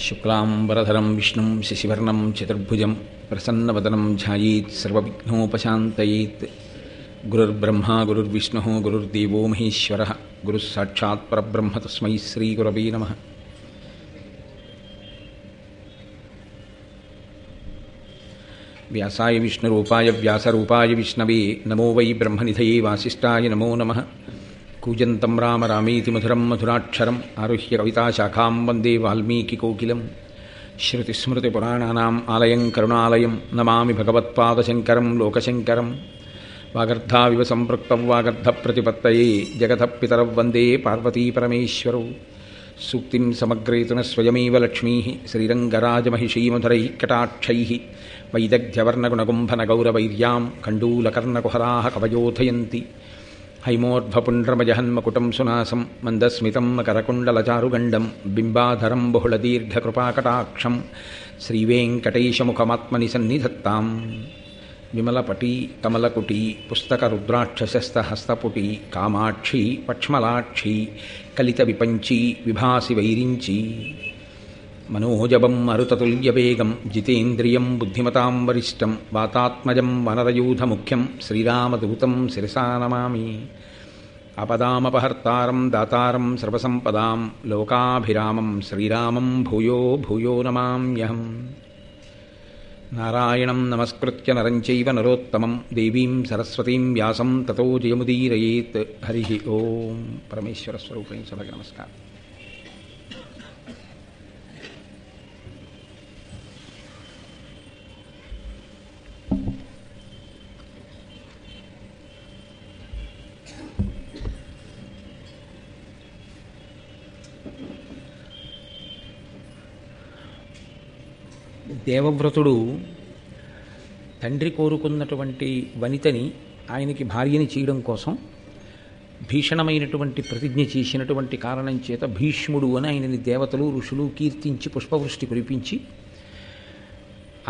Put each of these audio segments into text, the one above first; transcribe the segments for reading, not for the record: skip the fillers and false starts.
శుక్లాంబరధరం విష్ణుం శశివర్ణం చతుర్భుజం ప్రసన్నవదనం ధ్యాయేత్ సర్వవిఘ్నోపశాంతయేత్. గురుర్బ్రహ్మా గురుర్విష్ణుః గురుర్దేవో మహేశ్వరః గురుః సాక్షాత్ పరబ్రహ్మ తస్మై శ్రీగురవే నమః. వ్యాసాయ విష్ణురూపాయ వ్యాసరూపాయ విష్ణవే నమో వై బ్రహ్మనిధయే వాసిష్ఠాయ నమో నమః. కూజంతం రామ రామేతి మధురం మధురాక్షరం ఆరుహ్య కవితాశాఖాం వందే వాల్మీకికోకిలం. శ్రుతిస్మృతిపురాణానాం ఆలయం కరుణాలయం నమామి భగవత్పాదశంకరం లోకశంకరం. వాగర్ధావివ సంపృక్తం వాగర్ధప్రతిపత్తయే జగతః పితరౌ వందే పార్వతీపరమేశ్వరౌ. సూక్తిం సమగ్రేతున స్వయమేవ లక్ష్మీ శ్రీరంగరాజమహిషీమధురైః కటాక్షైః వైదగ్ధ్యవర్ణగుణగుంభనగౌరవైర్యాం కండూలకర్ణకుహరాः కవయోధయంతి. హైమోర్ధ్వపుండ్రమజహన్మకుటం సునాసం మందస్మితం మకరకుండలచారుగండం బింబాధరం బహుళదీర్ఘకృపాకటాక్షం శ్రీవేంకటేశముఖమాత్మని సన్నిధత్తాం. విమలపటీ కమలకుటీ పుస్తకరుద్రాక్షశస్తహస్తపుటీ కామాక్షి పక్ష్మలాక్షి కలిత విపంచీ విభాసి వైరించి. మనోజవం మరుతతుల్యవేగం జితేంద్రియం బుద్ధిమతాం వరిష్టం వాతాత్మజం వనరయూధముఖ్యం శ్రీరామదూతం శిరసా నమామి. ఆపదామపహర్తారం దాతారం సర్వసంపదాం లోకాభిరామం శ్రీరామం భూయో భూయో నమామ్యహం. నారాయణం నమస్కృత్య నరం చైవ నరోత్తమం దేవీం సరస్వతీం వ్యాసం తతో జయముదీరయేత్. హరి ఓం. పరమేశ్వర స్వరూపం సభకి నమస్కారం. దేవవ్రతుడు తండ్రి కోరుకున్నటువంటి వనితని ఆయనకి భార్యని చేయడం కోసం భీషణమైనటువంటి ప్రతిజ్ఞ చేసినటువంటి కారణం చేత భీష్ముడు అని ఆయనని దేవతలు ఋషులు కీర్తించి పుష్పవృష్టి కురిపించి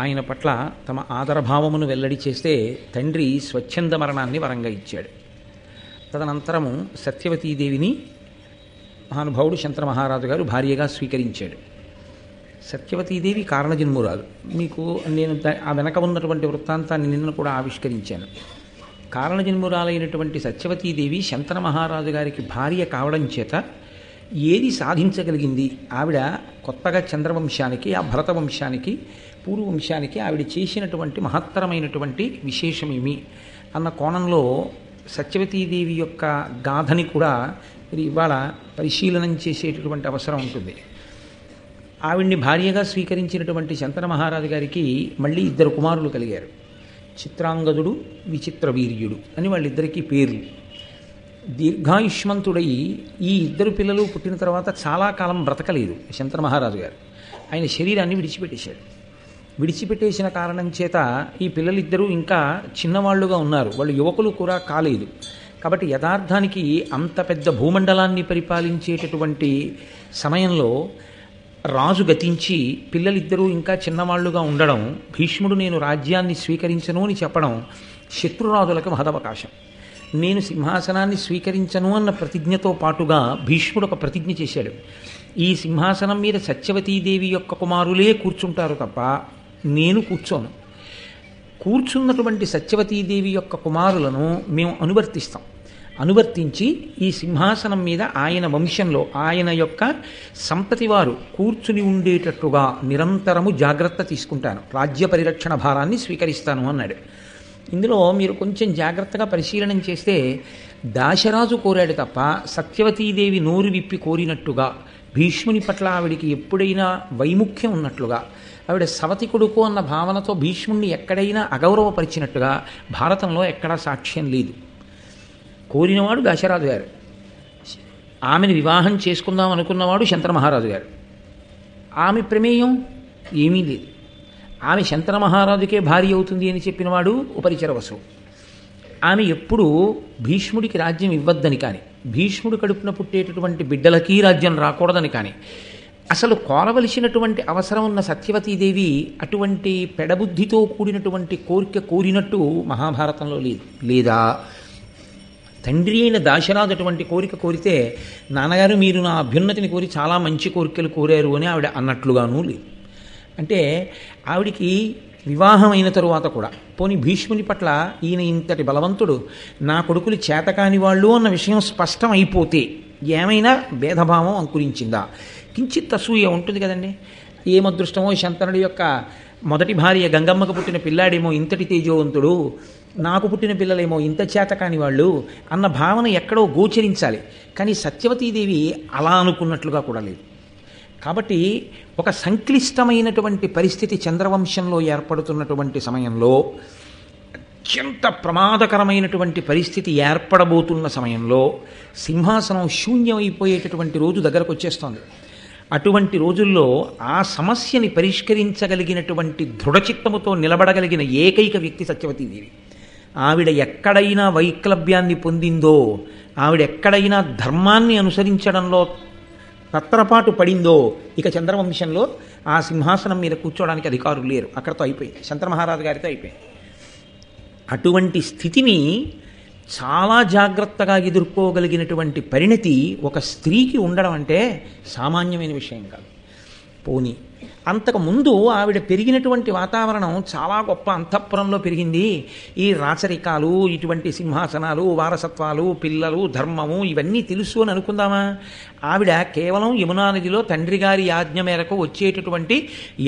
ఆయన పట్ల తమ ఆదరభావమును వెల్లడి చేస్తే తండ్రి స్వచ్ఛంద మరణాన్ని వరంగా ఇచ్చాడు. తదనంతరము సత్యవతీదేవిని మహానుభావుడు శంతన మహారాజు గారు భార్యగా స్వీకరించాడు. సత్యవతీదేవి కారణజన్మురాలు. మీకు నేను ఆ వెనక ఉన్నటువంటి వృత్తాంతాన్ని నిన్న కూడా ఆవిష్కరించాను. కారణజన్మురాలైనటువంటి సత్యవతీదేవి శంతన మహారాజు గారికి భార్య కావడం చేత ఏది సాధించగలిగింది? ఆవిడ కొత్తగా చంద్రవంశానికి ఆ భరత వంశానికి పూర్వవంశానికి ఆవిడ చేసినటువంటి మహత్తరమైనటువంటి విశేషమేమి అన్న కోణంలో సత్యవతీదేవి యొక్క గాథని కూడా మీరు ఇవాళ పరిశీలనం చేసేటటువంటి అవసరం ఉంటుంది. ఆవిడ్ని భార్యగా స్వీకరించినటువంటి శంతన మహారాజు గారికి మళ్ళీ ఇద్దరు కుమారులు కలిగారు. చిత్రాంగదుడు విచిత్ర వీర్యుడు అని వాళ్ళిద్దరికీ పేర్లు. దీర్ఘాయుష్మంతుడై ఈ ఇద్దరు పిల్లలు పుట్టిన తర్వాత చాలా కాలం బ్రతకలేదు శంతన మహారాజు గారు. ఆయన శరీరాన్ని విడిచిపెట్టేశాడు. విడిచిపెట్టేసిన కారణం చేత ఈ పిల్లలిద్దరూ ఇంకా చిన్నవాళ్లుగా ఉన్నారు. వాళ్ళు యువకులు కూడా కాలేదు. కాబట్టి యథార్థానికి అంత పెద్ద భూమండలాన్ని పరిపాలించేటటువంటి సమయంలో రాజు గతించి పిల్లలిద్దరూ ఇంకా చిన్నవాళ్లుగా ఉండడం, భీష్ముడు నేను రాజ్యాన్ని స్వీకరించను అని చెప్పడం శత్రురాజులకు మహదవకాశం. నేను సింహాసనాన్ని స్వీకరించను అన్న ప్రతిజ్ఞతో పాటుగా భీష్ముడు ఒక ప్రతిజ్ఞ చేశాడు. ఈ సింహాసనం మీద సత్యవతీదేవి యొక్క కుమారులే కూర్చుంటారు తప్ప నేను కూర్చోను. కూర్చున్నటువంటి సత్యవతీదేవి యొక్క కుమారులను మేము అనువర్తించి ఈ సింహాసనం మీద ఆయన వంశంలో ఆయన యొక్క సంతతి వారు కూర్చుని ఉండేటట్టుగా నిరంతరము జాగ్రత్త తీసుకుంటాను, రాజ్య పరిరక్షణ భారాన్ని స్వీకరిస్తాను అన్నాడు. ఇందులో మీరు కొంచెం జాగ్రత్తగా పరిశీలనం చేస్తే దాశరాజు కోరాడు తప్ప సత్యవతీదేవి నోరు విప్పి కోరినట్టుగా, భీష్ముని పట్ల ఆవిడికి ఎప్పుడైనా వైముఖ్యం ఉన్నట్లుగా, ఆవిడ సవతి కొడుకు అన్న భావనతో భీష్ముణ్ణి ఎక్కడైనా అగౌరవపరిచినట్టుగా భారతంలో ఎక్కడా సాక్ష్యం లేదు. కోరినవాడు దాశరాజు గారు, ఆమెను వివాహం చేసుకుందాం అనుకున్నవాడు శంతన మహారాజు గారు. ఆమె ప్రమేయం ఏమీ లేదు. ఆమె శంతన మహారాజుకే భార్య అవుతుంది అని చెప్పినవాడు ఉపరిచర వసువు. ఆమె ఎప్పుడూ భీష్ముడికి రాజ్యం ఇవ్వద్దని కానీ, భీష్ముడు కడుపున పుట్టేటటువంటి బిడ్డలకి రాజ్యం రాకూడదని కానీ అసలు కోరవలసినటువంటి అవసరం ఉన్న సత్యవతీదేవి అటువంటి పెడబుద్ధితో కూడినటువంటి కోరిక కోరినట్టు మహాభారతంలో లేదు. లేదా తండ్రి అయిన దాశరాజు అటువంటి కోరిక కోరితే నాన్నగారు మీరు నా అభ్యున్నతిని కోరి చాలా మంచి కోరికలు కోరారు అని ఆవిడ అన్నట్లుగానూ లేదు. అంటే ఆవిడికి వివాహం అయిన తరువాత కూడా పోనీ భీష్ముని పట్ల ఈయన ఇంతటి బలవంతుడు, నా కొడుకులు చేతకాని వాళ్ళు అన్న విషయం స్పష్టం అయిపోతే ఏమైనా భేదభావం అంకురించిందా? కించిత్ అసూయ ఉంటుంది కదండి. ఏమదృష్టమో శంతనుడి యొక్క మొదటి భార్య గంగమ్మకు పుట్టిన పిల్లాడేమో ఇంతటి తేజోవంతుడు, నాకు పుట్టిన పిల్లలేమో ఇంత చేతకాని వాళ్ళు అన్న భావన ఎక్కడో గోచరించాలి. కానీ సత్యవతీదేవి అలా అనుకున్నట్లుగా కూడా లేదు. కాబట్టి ఒక సంక్లిష్టమైనటువంటి పరిస్థితి చంద్రవంశంలో ఏర్పడుతున్నటువంటి సమయంలో, అత్యంత ప్రమాదకరమైనటువంటి పరిస్థితి ఏర్పడబోతున్న సమయంలో సింహాసనం శూన్యమైపోయేటటువంటి రోజు దగ్గరకు వచ్చేస్తోంది. అటువంటి రోజుల్లో ఆ సమస్యని పరిష్కరించగలిగినటువంటి దృఢచిత్తముతో నిలబడగలిగిన ఏకైక వ్యక్తి సత్యవతీదేవి. ఆవిడ ఎక్కడైనా వైక్లభ్యాన్ని పొందిందో, ఆవిడ ఎక్కడైనా ధర్మాన్ని అనుసరించడంలో తత్రపాటు పడిందో, ఇక చంద్రవంశంలో ఆ సింహాసనం మీద కూర్చోవడానికి అధికారులు లేరు. అక్కడతో అయిపోయింది, శంతమహారాజు గారితో అయిపోయింది. అటువంటి స్థితిని చాలా జాగ్రత్తగా ఎదుర్కోగలిగినటువంటి పరిణతి ఒక స్త్రీకి ఉండడం అంటే సామాన్యమైన విషయం కాదు. పోనీ అంతకుముందు ఆవిడ పెరిగినటువంటి వాతావరణం చాలా గొప్ప అంతఃపురంలో పెరిగింది. ఈ రాచరికాలు, ఇటువంటి సింహాసనాలు, వారసత్వాలు, పిల్లలు, ధర్మము ఇవన్నీ తెలుసు అని అనుకుందామా? ఆవిడ కేవలం యమునా నదిలో తండ్రి గారి ఆజ్ఞ మేరకు వచ్చేటటువంటి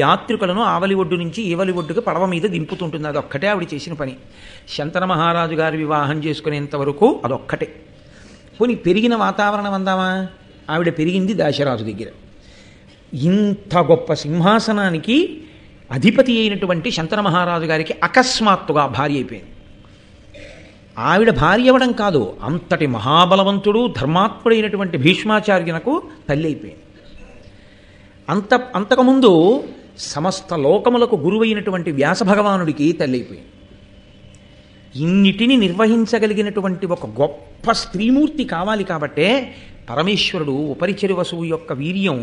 యాత్రికులను ఆవలి ఒడ్డు నుంచి ఈవలి ఒడ్డుకు పడవ మీద దింపుతుంటుంది. అదొక్కటే ఆవిడ చేసిన పని. శంతన మహారాజు గారి వివాహం చేసుకునేంత వరకు అదొక్కటే. పోనీ పెరిగిన వాతావరణం అందామా? ఆవిడ పెరిగింది దాశరాజు దగ్గర. ఇంత గొప్ప సింహాసనానికి అధిపతి అయినటువంటి శంతన మహారాజు గారికి అకస్మాత్తుగా భార్య అయిపోయింది. ఆవిడ భార్య అవ్వడం కాదు, అంతటి మహాబలవంతుడు ధర్మాత్ముడైనటువంటి భీష్మాచార్యునకు తల్లి అయిపోయింది. అంతకుముందు సమస్త లోకములకు గురువైనటువంటి వ్యాస భగవానుడికి తల్లి అయిపోయింది. ఇన్నిటిని నిర్వహించగలిగినటువంటి ఒక గొప్ప స్త్రీమూర్తి కావాలి కాబట్టే పరమేశ్వరుడు ఉపరిచరి వసువు యొక్క వీర్యం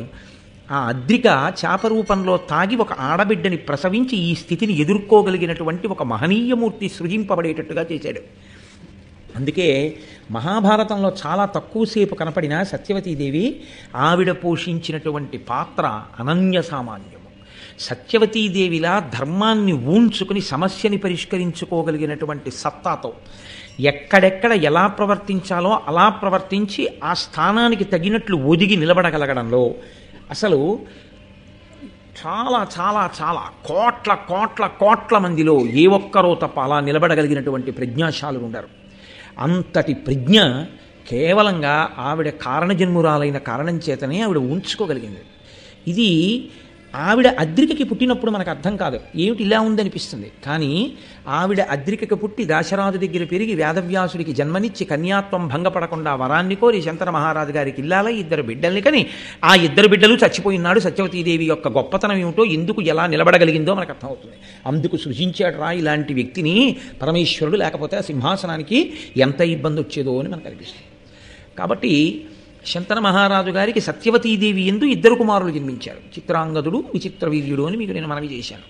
ఆ అద్రిక చాప రూపంలో తాగి ఒక ఆడబిడ్డని ప్రసవించి ఈ స్థితిని ఎదుర్కోగలిగినటువంటి ఒక మహనీయమూర్తి సృజింపబడేటట్టుగా చేశాడు. అందుకే మహాభారతంలో చాలా తక్కువసేపు కనపడిన సత్యవతీదేవి ఆవిడ పోషించినటువంటి పాత్ర అనన్య సామాన్యము. సత్యవతీదేవిలా ధర్మాన్ని ఊంచుకుని సమస్యని పరిష్కరించుకోగలిగినటువంటి సత్తాతో ఎక్కడెక్కడ ఎలా ప్రవర్తించాలో అలా ప్రవర్తించి ఆ స్థానానికి తగినట్లు ఒదిగి నిలబడగలగడంలో అసలు చాలా చాలా చాలా కోట్ల కోట్ల కోట్ల మందిలో ఏ ఒక్కరో తప్ప అలా నిలబడగలిగినటువంటి ప్రజ్ఞాశాలులు ఉండరు. అంతటి ప్రజ్ఞ కేవలంగా ఆవిడ కారణజన్మురాలైన కారణం చేతనే ఆవిడ ఉంచుకోగలిగింది. ఇది ఆవిడ అద్రికకి పుట్టినప్పుడు మనకు అర్థం కాదు, ఏమిటి ఇలా ఉందనిపిస్తుంది. కానీ ఆవిడ అద్రికకి పుట్టి దాశరాజు దగ్గర పెరిగి వేదవ్యాసుడికి జన్మనిచ్చి కన్యాత్వం భంగపడకుండా వరాన్ని కోరి శంతన మహారాజు గారికి ఇల్లాల 2 బిడ్డల్ని కని ఆ 2 బిడ్డలు చచ్చిపోయినాడు. సత్యవతీదేవి యొక్క గొప్పతనం ఏమిటో, ఎందుకు ఎలా నిలబడగలిగిందో మనకు అర్థమవుతుంది. అందుకు సృజించాడు రా ఇలాంటి వ్యక్తిని పరమేశ్వరుడు, లేకపోతే ఆ సింహాసనానికి ఎంత ఇబ్బంది వచ్చేదో అని మనకు అనిపిస్తుంది. కాబట్టి శంతన మహారాజు గారికి సత్యవతీదేవి ఎందు 2 కుమారులు జన్మించారు, చిత్రాంగదుడు, విచిత్రవీర్యుడు అని మీకు నేను మనవి చేశాను.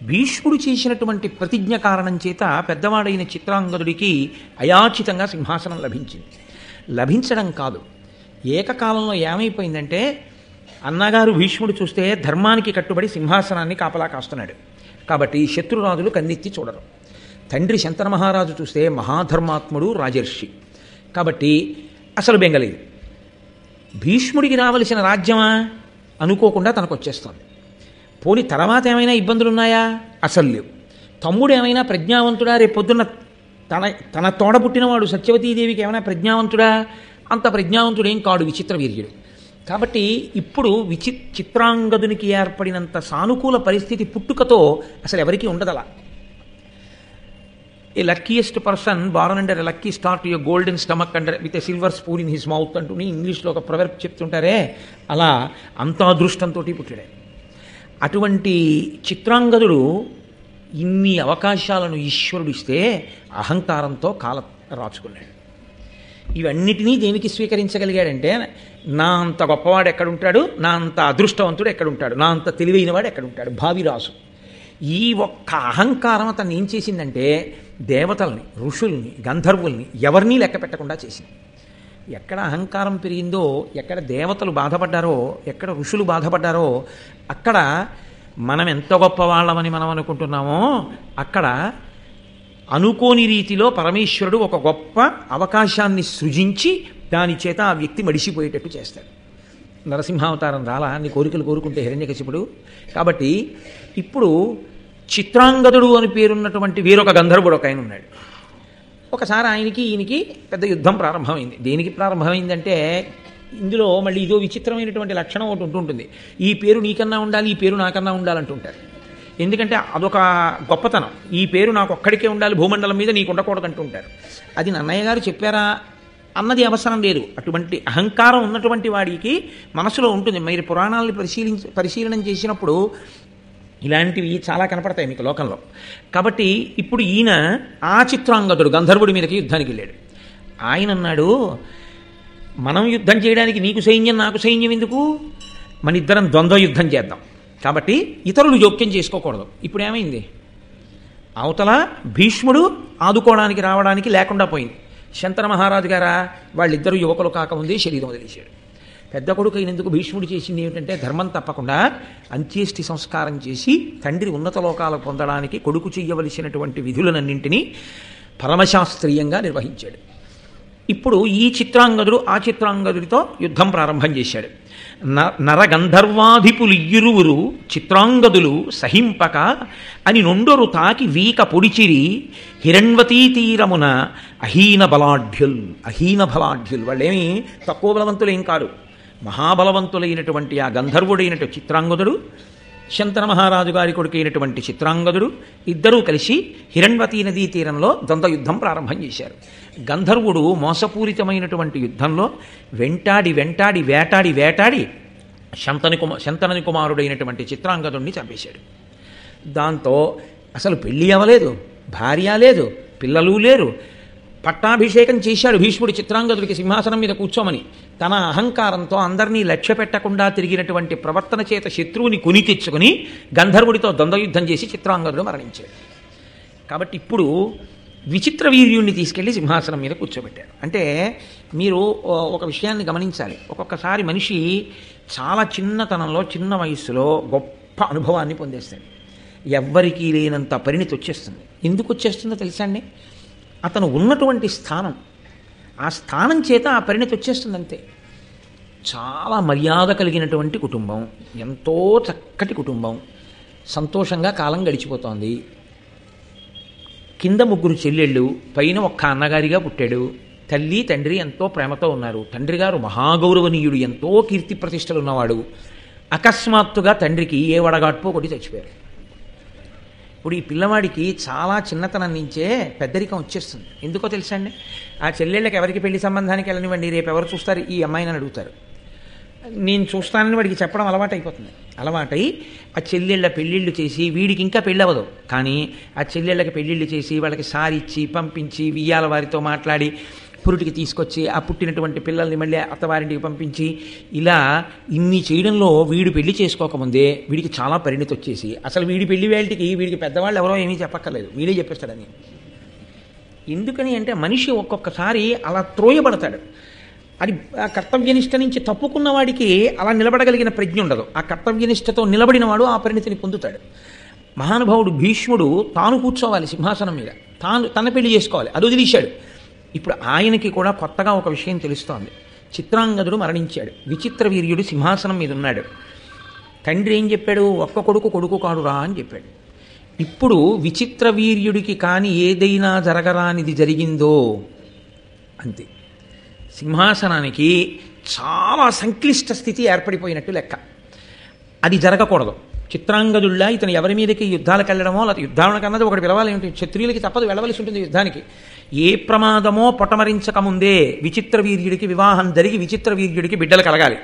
భీష్ముడు చేసినటువంటి ప్రతిజ్ఞ కారణం చేత పెద్దవాడైన చిత్రాంగదుడికి అయాచితంగా సింహాసనం లభించింది. లభించడం కాదు, ఏకకాలంలో ఏమైపోయిందంటే అన్నగారు భీష్ముడు చూస్తే ధర్మానికి కట్టుబడి సింహాసనాన్ని కాపలా కాస్తున్నాడు కాబట్టి శత్రురాజులు కన్నెత్తి చూడరు. తండ్రి శంతన మహారాజు చూస్తే మహాధర్మాత్ముడు, రాజర్షి కాబట్టి అసలు బెంగలేదు. భీష్ముడికి రావలసిన రాజ్యమా అనుకోకుండా తనకు వచ్చేస్తుంది. పోని తర్వాత ఏమైనా ఇబ్బందులు ఉన్నాయా? అసలు లేవు. తమ్ముడు ఏమైనా ప్రజ్ఞావంతుడా? రేపొద్దున్న తన తోడబుట్టినవాడు సత్యవతీదేవికి ఏమైనా ప్రజ్ఞావంతుడా? అంత ప్రజ్ఞావంతుడేం కాడు, విచిత్రవీర్యుడు. కాబట్టి ఇప్పుడు చిత్రాంగదునికి ఏర్పడినంత సానుకూల పరిస్థితి పుట్టుకతో అసలు ఎవరికీ ఉండదలా. A luckiest person born under a lucky star to a golden stomach under with a silver spoon in his mouth అంటూని ఇంగ్లీష్లో ఒక ప్రొవర్బ్ చెప్తుంటారే, అలా అంత అదృష్టంతో పుట్టాడు. అటువంటి చిత్రాంగదుడు ఇన్ని అవకాశాలను ఈశ్వరుడు ఇస్తే అహంకారంతో కాల రాచుకున్నాడు. ఇవన్నిటినీ దేనికి స్వీకరించగలిగాడంటే, నా అంత గొప్పవాడు ఎక్కడుంటాడు, నా అంత అదృష్టవంతుడు ఎక్కడుంటాడు, నా అంత తెలివైనవాడు ఎక్కడుంటాడు, భావిరాసు. ఈ ఒక్క అహంకారం అతన్ని ఏం చేసిందంటే దేవతల్ని, ఋషుల్ని, గంధర్వుల్ని ఎవరినీ లెక్క పెట్టకుండా చేసింది. ఎక్కడ అహంకారం పెరిగిందో, ఎక్కడ దేవతలు బాధపడ్డారో, ఎక్కడ ఋషులు బాధపడ్డారో, అక్కడ మనం ఎంత గొప్పవాళ్ళమని మనం అనుకుంటున్నామో అక్కడ అనుకోని రీతిలో పరమేశ్వరుడు ఒక గొప్ప అవకాశాన్ని సృజించి దాని చేత ఆ వ్యక్తి మడిసిపోయేటట్టు చేస్తాడు. నరసింహావతారం రాలా అన్ని కోరికలు కోరుకుంటే హిరణ్యకశిపుడు. కాబట్టి ఇప్పుడు చిత్రాంగదుడు అని పేరున్నటువంటి వేరొక గంధర్వుడు ఒక ఆయన ఉన్నాడు. ఒకసారి ఈయనకి పెద్ద యుద్ధం ప్రారంభమైంది. దేనికి ప్రారంభమైందంటే ఇందులో మళ్ళీ ఇదో విచిత్రమైనటువంటి లక్షణం ఒకటి ఉంటుంటుంది. ఈ పేరు నీకన్నా ఉండాలి, ఈ పేరు నాకన్నా ఉండాలంటుంటారు. ఎందుకంటే అదొక గొప్పతనం. ఈ పేరు నాకు ఒక్కడికే ఉండాలి, భూమండలం మీద నీకు ఉండకూడదు అంటుంటారు. అది నన్నయ్య గారు చెప్పారా అన్నది అవసరం లేదు. అటువంటి అహంకారం ఉన్నటువంటి వాడికి మనసులో ఉంటుంది. మీరు పురాణాలని పరిశీలనం చేసినప్పుడు ఇలాంటివి చాలా కనపడతాయి మీకు లోకంలో. కాబట్టి ఇప్పుడు ఈయన ఆ చిత్రాంగదుడు గంధర్వుడి మీదకి యుద్ధానికి వెళ్ళాడు. ఆయన అన్నాడు, మనం యుద్ధం చేయడానికి నీకు సైన్యం నాకు సైన్యం ఎందుకు, మన ఇద్దరం ద్వంద్వ యుద్ధం చేద్దాం. కాబట్టి ఇతరులు జోక్యం చేసుకోకూడదు. ఇప్పుడు ఏమైంది, అవతల భీష్ముడు ఆదుకోవడానికి రావడానికి లేకుండా పోయింది. శంతన మహారాజు గారా వాళ్ళిద్దరూ యువకులు కాకముందే శరీరం వదిలేశాడు. పెద్ద కొడుకు అయినందుకు భీష్ముడు చేసింది ఏమిటంటే ధర్మం తప్పకుండా అంత్యేష్టి సంస్కారం చేసి తండ్రి ఉన్నత లోకాలు పొందడానికి కొడుకు చెయ్యవలసినటువంటి విధులనన్నింటినీ పరమశాస్త్రీయంగా నిర్వహించాడు. ఇప్పుడు ఈ చిత్రాంగదుడు ఆ చిత్రాంగదుడితో యుద్ధం ప్రారంభం చేశాడు. నరగంధర్వాధిపులియ్యురువురు చిత్రాంగదులు సహింపక అని నొండొరు తాకి వీక పొడిచిరి హిరణ్వతీ తీరమున అహీన బలాఢ్యుల్ వాళ్ళేమి తక్కువ బలవంతులేం కాదు, మహాబలవంతులైనటువంటి ఆ గంధర్వుడైనటువంటి చిత్రాంగదుడు, శంతన మహారాజు గారి కొడుకైనటువంటి చిత్రాంగదుడు ఇద్దరూ కలిసి హిరణ్వతీ నదీ తీరంలో ద్వంద్వ యుద్ధం ప్రారంభం చేశారు. గంధర్వుడు మోసపూరితమైనటువంటి యుద్ధంలో వేటాడి శంతనుని కుమారుడైనటువంటి చిత్రాంగదుడిని చంపేశాడు. దాంతో అసలు పెళ్ళి అవ్వలేదు, భార్య లేదు, పిల్లలు లేరు. పట్టాభిషేకం చేశాడు భీష్ముడి చిత్రాంగదుడికి సింహాసనం మీద కూర్చోమని. తన అహంకారంతో అందరినీ లక్ష్య పెట్టకుండా తిరిగినటువంటి ప్రవర్తన చేత శత్రువుని కొని తెచ్చుకుని గంధర్వుడితో ద్వంద్వయుద్ధం చేసి చిత్రాంగదుడు మరణించాడు. కాబట్టి ఇప్పుడు విచిత్ర వీర్యుణ్ణి తీసుకెళ్లి సింహాసనం మీద కూర్చోబెట్టారు. అంటే మీరు ఒక విషయాన్ని గమనించాలి. ఒక్కొక్కసారి మనిషి చాలా చిన్నతనంలో చిన్న వయస్సులో గొప్ప అనుభవాన్ని పొందేస్తాడు. ఎవ్వరికీ లేనంత పరిణితి వచ్చేస్తుంది. ఎందుకు వచ్చేస్తుందో తెలుసా అండి? అతను ఉన్నటువంటి స్థానం, ఆ స్థానం చేత ఆ పరిణితి వచ్చేస్తుందంతే. చాలా మర్యాద కలిగినటువంటి కుటుంబం, ఎంతో చక్కటి కుటుంబం, సంతోషంగా కాలం గడిచిపోతోంది. కింద 3 చెల్లెళ్ళు, పైన ఒక్క అన్నగారిగా పుట్టాడు. తల్లి తండ్రి ఎంతో ప్రేమతో ఉన్నారు. తండ్రి గారు మహాగౌరవనీయుడు, ఎంతో కీర్తి ప్రతిష్టలు ఉన్నవాడు. అకస్మాత్తుగా తండ్రికి ఏ వడగాడ్పో కొట్టి చచ్చిపోయారు. ఇప్పుడు ఈ పిల్లవాడికి చాలా చిన్నతనం నుంచే పెద్దరికం వచ్చేస్తుంది. ఎందుకో తెలుసా అండి? ఆ చెల్లెళ్ళకి ఎవరికి పెళ్లి సంబంధానికి వెళ్ళనివ్వండి, రేపు ఎవరు చూస్తారు ఈ అమ్మాయిని అడుగుతారు. నేను చూస్తానని వాడికి చెప్పడం అలవాటైపోతుంది. అలవాటై ఆ చెల్లెళ్ళ పెళ్ళిళ్ళు చేసి, వీడికి ఇంకా పెళ్ళవదు కానీ ఆ చెల్లెళ్ళకి పెళ్ళిళ్ళు చేసి వాళ్ళకి సారి ఇచ్చి పంపించి వియ్యాల వారితో మాట్లాడి పురుటికి తీసుకొచ్చి ఆ పుట్టినటువంటి పిల్లల్ని మళ్ళీ అత్తవారింటికి పంపించి ఇలా ఇన్ని చేయడంలో వీడు పెళ్లి చేసుకోకముందే వీడికి చాలా పరిణితి వచ్చేసి అసలు వీడి పెళ్లి వేళటికి వీడికి పెద్దవాళ్ళు ఎవరో ఏమీ చెప్పక్కర్లేదు, వీడే చెప్పేస్తాడని. ఎందుకని అంటే మనిషి ఒక్కొక్కసారి అలా త్రోయబడతాడు. అది ఆ కర్తవ్యనిష్ట నుంచి తప్పుకున్న వాడికి అలా నిలబడగలిగిన ప్రజ్ఞ ఉండదు. ఆ కర్తవ్యనిష్టతో నిలబడిన వాడు ఆ పరిణితిని పొందుతాడు. మహానుభావుడు భీష్ముడు తాను కూర్చోవాలి సింహాసనం మీద, తన పెళ్లి చేసుకోవాలి, అది వదిలేశాడు. ఇప్పుడు ఆయనకి కూడా కొత్తగా ఒక విషయం తెలుస్తోంది. చిత్రాంగదుడు మరణించాడు, విచిత్ర వీర్యుడు సింహాసనం మీద ఉన్నాడు. తండ్రి ఏం చెప్పాడు? ఒక్క కొడుకు కాడురా అని చెప్పాడు. ఇప్పుడు విచిత్ర వీర్యుడికి కానీ ఏదైనా జరగరానిది జరిగిందో అంతే, సింహాసనానికి చాలా సంక్లిష్ట స్థితి ఏర్పడిపోయినట్టు లెక్క. అది జరగకూడదు. చిత్రాంగదుల్లా ఇతను ఎవరి మీదకి యుద్ధాలకు వెళ్ళడమో, లేదా యుద్ధానికి అన్నది ఒకటి పిలవాలి ఏమిటి, క్షత్రియులకి తప్పదు వెళ్ళవలసి ఉంటుంది యుద్ధానికి. ఏ ప్రమాదమో పొటమరించకముందే విచిత్ర వీర్యుడికి వివాహం జరిగి విచిత్ర వీర్యుడికి బిడ్డలు కలగాలి.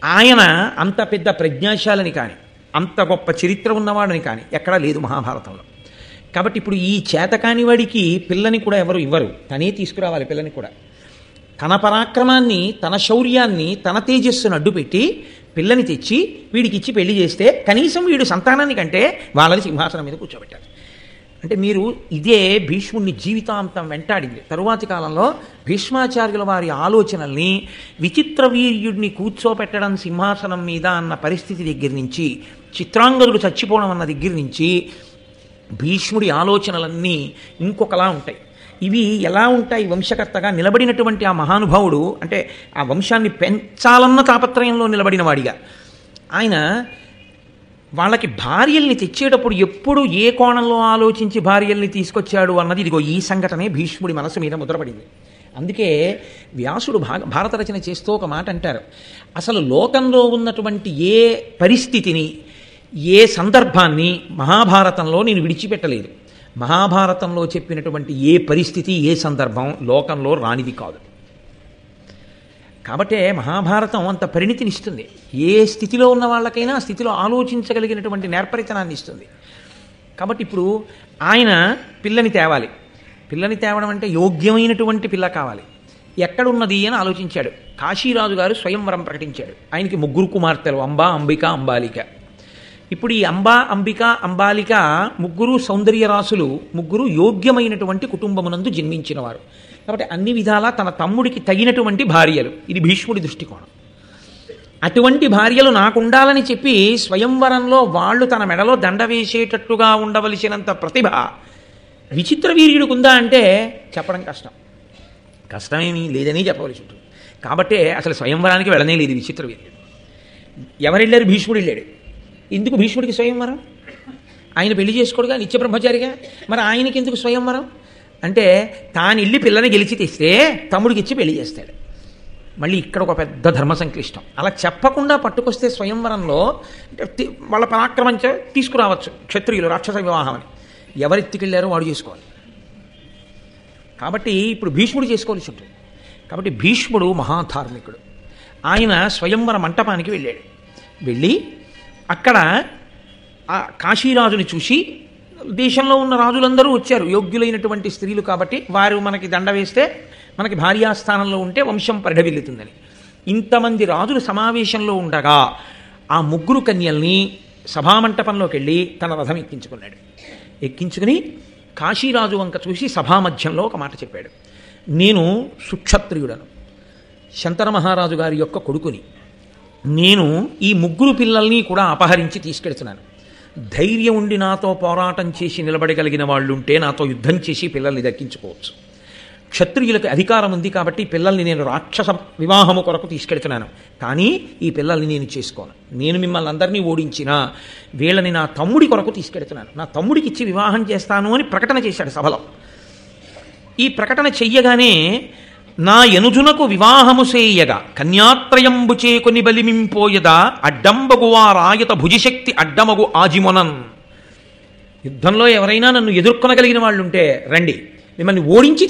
ఆయన అంత పెద్ద ప్రజ్ఞాశాలని కానీ అంత గొప్ప చరిత్ర ఉన్నవాడని కానీ ఎక్కడా లేదు మహాభారతంలో. కాబట్టి ఇప్పుడు ఈ చేతకాని వాడికి పిల్లని కూడా ఎవరు ఇవ్వరు, తనే తీసుకురావాలి పిల్లని కూడా. తన పరాక్రమాన్ని, తన శౌర్యాన్ని, తన తేజస్సును అడ్డుపెట్టి పిల్లని తెచ్చి వీడికి ఇచ్చి పెళ్లి చేస్తే కనీసం వీడు సంతానాన్ని కంటే వాళ్ళని సింహాసనం మీద కూర్చోబెట్టాలి. అంటే మీరు ఇదే భీష్ముడిని జీవితాంతం వెంటాడింది. తరువాతి కాలంలో భీష్మాచార్యుల వారి ఆలోచనల్ని విచిత్ర వీర్యుడిని కూర్చోపెట్టడం సింహాసనం మీద అన్న పరిస్థితి దగ్గర నుంచి, చిత్రాంగదుడు చచ్చిపోవడం అన్న దగ్గర నుంచి భీష్ముడి ఆలోచనలన్నీ ఇంకొకలా ఉంటాయి. ఇవి ఎలా ఉంటాయి? వంశకర్తగా నిలబడినటువంటి ఆ మహానుభావుడు, అంటే ఆ వంశాన్ని పెంచాలన్న తాపత్రయంలో నిలబడిన వాడిగా ఆయన వాళ్ళకి భార్యల్ని తెచ్చేటప్పుడు ఎప్పుడు ఏ కోణంలో ఆలోచించి భార్యల్ని తీసుకొచ్చాడు అన్నది ఇదిగో ఈ సంఘటనే భీష్ముడి మనసు మీద ముద్రపడింది. అందుకే వ్యాసుడు భారత రచన చేస్తూ ఒక మాట అంటారు, అసలు లోకంలో ఉన్నటువంటి ఏ పరిస్థితిని, ఏ సందర్భాన్ని మహాభారతంలో నేను విడిచిపెట్టలేదు. మహాభారతంలో చెప్పినటువంటి ఏ పరిస్థితి, ఏ సందర్భం లోకంలో రానిది కాదు. కాబట్టే మహాభారతం అంత పరిణితినిస్తుంది. ఏ స్థితిలో ఉన్న వాళ్ళకైనా ఆ స్థితిలో ఆలోచించగలిగినటువంటి నేర్పరితనాన్ని ఇస్తుంది. కాబట్టి ఇప్పుడు ఆయన పిల్లని తేవాలి. పిల్లని తేవడం అంటే యోగ్యమైనటువంటి పిల్ల కావాలి. ఎక్కడున్నది అని ఆలోచించాడు. కాశీరాజు గారు స్వయంవరం ప్రకటించాడు. ఆయనకి 3 కుమార్తెలు, అంబా, అంబిక, అంబాలిక. ఇప్పుడు ఈ అంబా, అంబిక, అంబాలిక 3 సౌందర్యరాశులు, 3 యోగ్యమైనటువంటి కుటుంబమునందు జన్మించిన వారు. కాబట్టి అన్ని విధాలా తన తమ్ముడికి తగినటువంటి భార్యలు. ఇది భీష్ముడి దృష్టికోణం. అటువంటి భార్యలు నాకుండాలని చెప్పి స్వయంవరంలో వాళ్ళు తన మెడలో దండ వేసేటట్టుగా ఉండవలసినంత ప్రతిభ విచిత్ర వీర్యుడికి ఉందా అంటే చెప్పడం కష్టం. కష్టమేమీ లేదని చెప్పవలసి ఉంటుంది. కాబట్టే అసలు స్వయంవరానికి వెళ్ళనే లేదు విచిత్ర వీర్యుడు. ఎవరు వెళ్ళారు? భీష్ముడు వెళ్ళాడు. ఎందుకు భీష్ముడికి స్వయంవరం? ఆయన పెళ్లి చేసుకోడుగా, నిత్య బ్రహ్మచారిగా. మరి ఆయనకి ఎందుకు స్వయంవరం అంటే తాను ఇల్లి పిల్లని గెలిచి తెస్తే తమ్ముడికి ఇచ్చి పెళ్లి చేస్తాడు. మళ్ళీ ఇక్కడ ఒక పెద్ద ధర్మ సంక్లిష్టం. అలా చెప్పకుండా పట్టుకొస్తే స్వయంవరంలో వాళ్ళ పరాక్రమం తీసుకురావచ్చు క్షత్రియులు, రాక్షస వివాహం అని. ఎవరెత్తికెళ్ళారో వాడు చేసుకోవాలి. కాబట్టి ఇప్పుడు భీష్ముడు చేసుకోవాల్సి ఉంటుంది. కాబట్టి భీష్ముడు మహాధార్మికుడు. ఆయన స్వయంవర మంటపానికి వెళ్ళాడు. వెళ్ళి అక్కడ ఆ కాశీరాజుని చూసి, దేశంలో ఉన్న రాజులందరూ వచ్చారు యోగ్యులైనటువంటి స్త్రీలు కాబట్టి, వారు మనకి దండ వేస్తే మనకి భార్యాస్థానంలో ఉంటే వంశం పరిఢవిల్లుతుందని. ఇంతమంది రాజులు సమావేశంలో ఉండగా ఆ 3 కన్యల్ని సభామంటపంలోకి వెళ్ళి తన రథం ఎక్కించుకున్నాడు. ఎక్కించుకుని కాశీరాజు వంక చూసి సభామధ్యంలో ఒక మాట చెప్పాడు. నేను సుక్షత్రియుడను, శంతన మహారాజు గారి యొక్క కొడుకుని. నేను ఈ 3 పిల్లల్ని కూడా అపహరించి తీసుకెళ్తున్నాను. ధైర్యం ఉండి నాతో పోరాటం చేసి నిలబడగలిగిన వాళ్ళు ఉంటే నాతో యుద్ధం చేసి పిల్లల్ని దక్కించుకోవచ్చు. క్షత్రియులకు అధికారం ఉంది కాబట్టి పిల్లల్ని నేను రాక్షస వివాహము కొరకు తీసుకెళ్తున్నాను. కానీ ఈ పిల్లల్ని నేను చేసుకోను. నేను మిమ్మల్ని అందరినీ ఓడించినా వీళ్ళని నా తమ్ముడి కొరకు తీసుకెళ్తున్నాను. నా తమ్ముడికి ఇచ్చి వివాహం చేస్తాను అని ప్రకటన చేశాడు సభలో. ఈ ప్రకటన చెయ్యగానే నా ఎనుజునకు వివాహము సేయగా కన్యాత్రయంబు చేకొని బలిమింపోయదా అడ్డంబగువా రాయత భుజిశక్తి అడ్డమగు ఆజిమొనన్. యుద్ధంలో ఎవరైనా నన్ను ఎదుర్కొనగలిగిన వాళ్ళు ఉంటే రండి, మిమ్మల్ని ఓడించి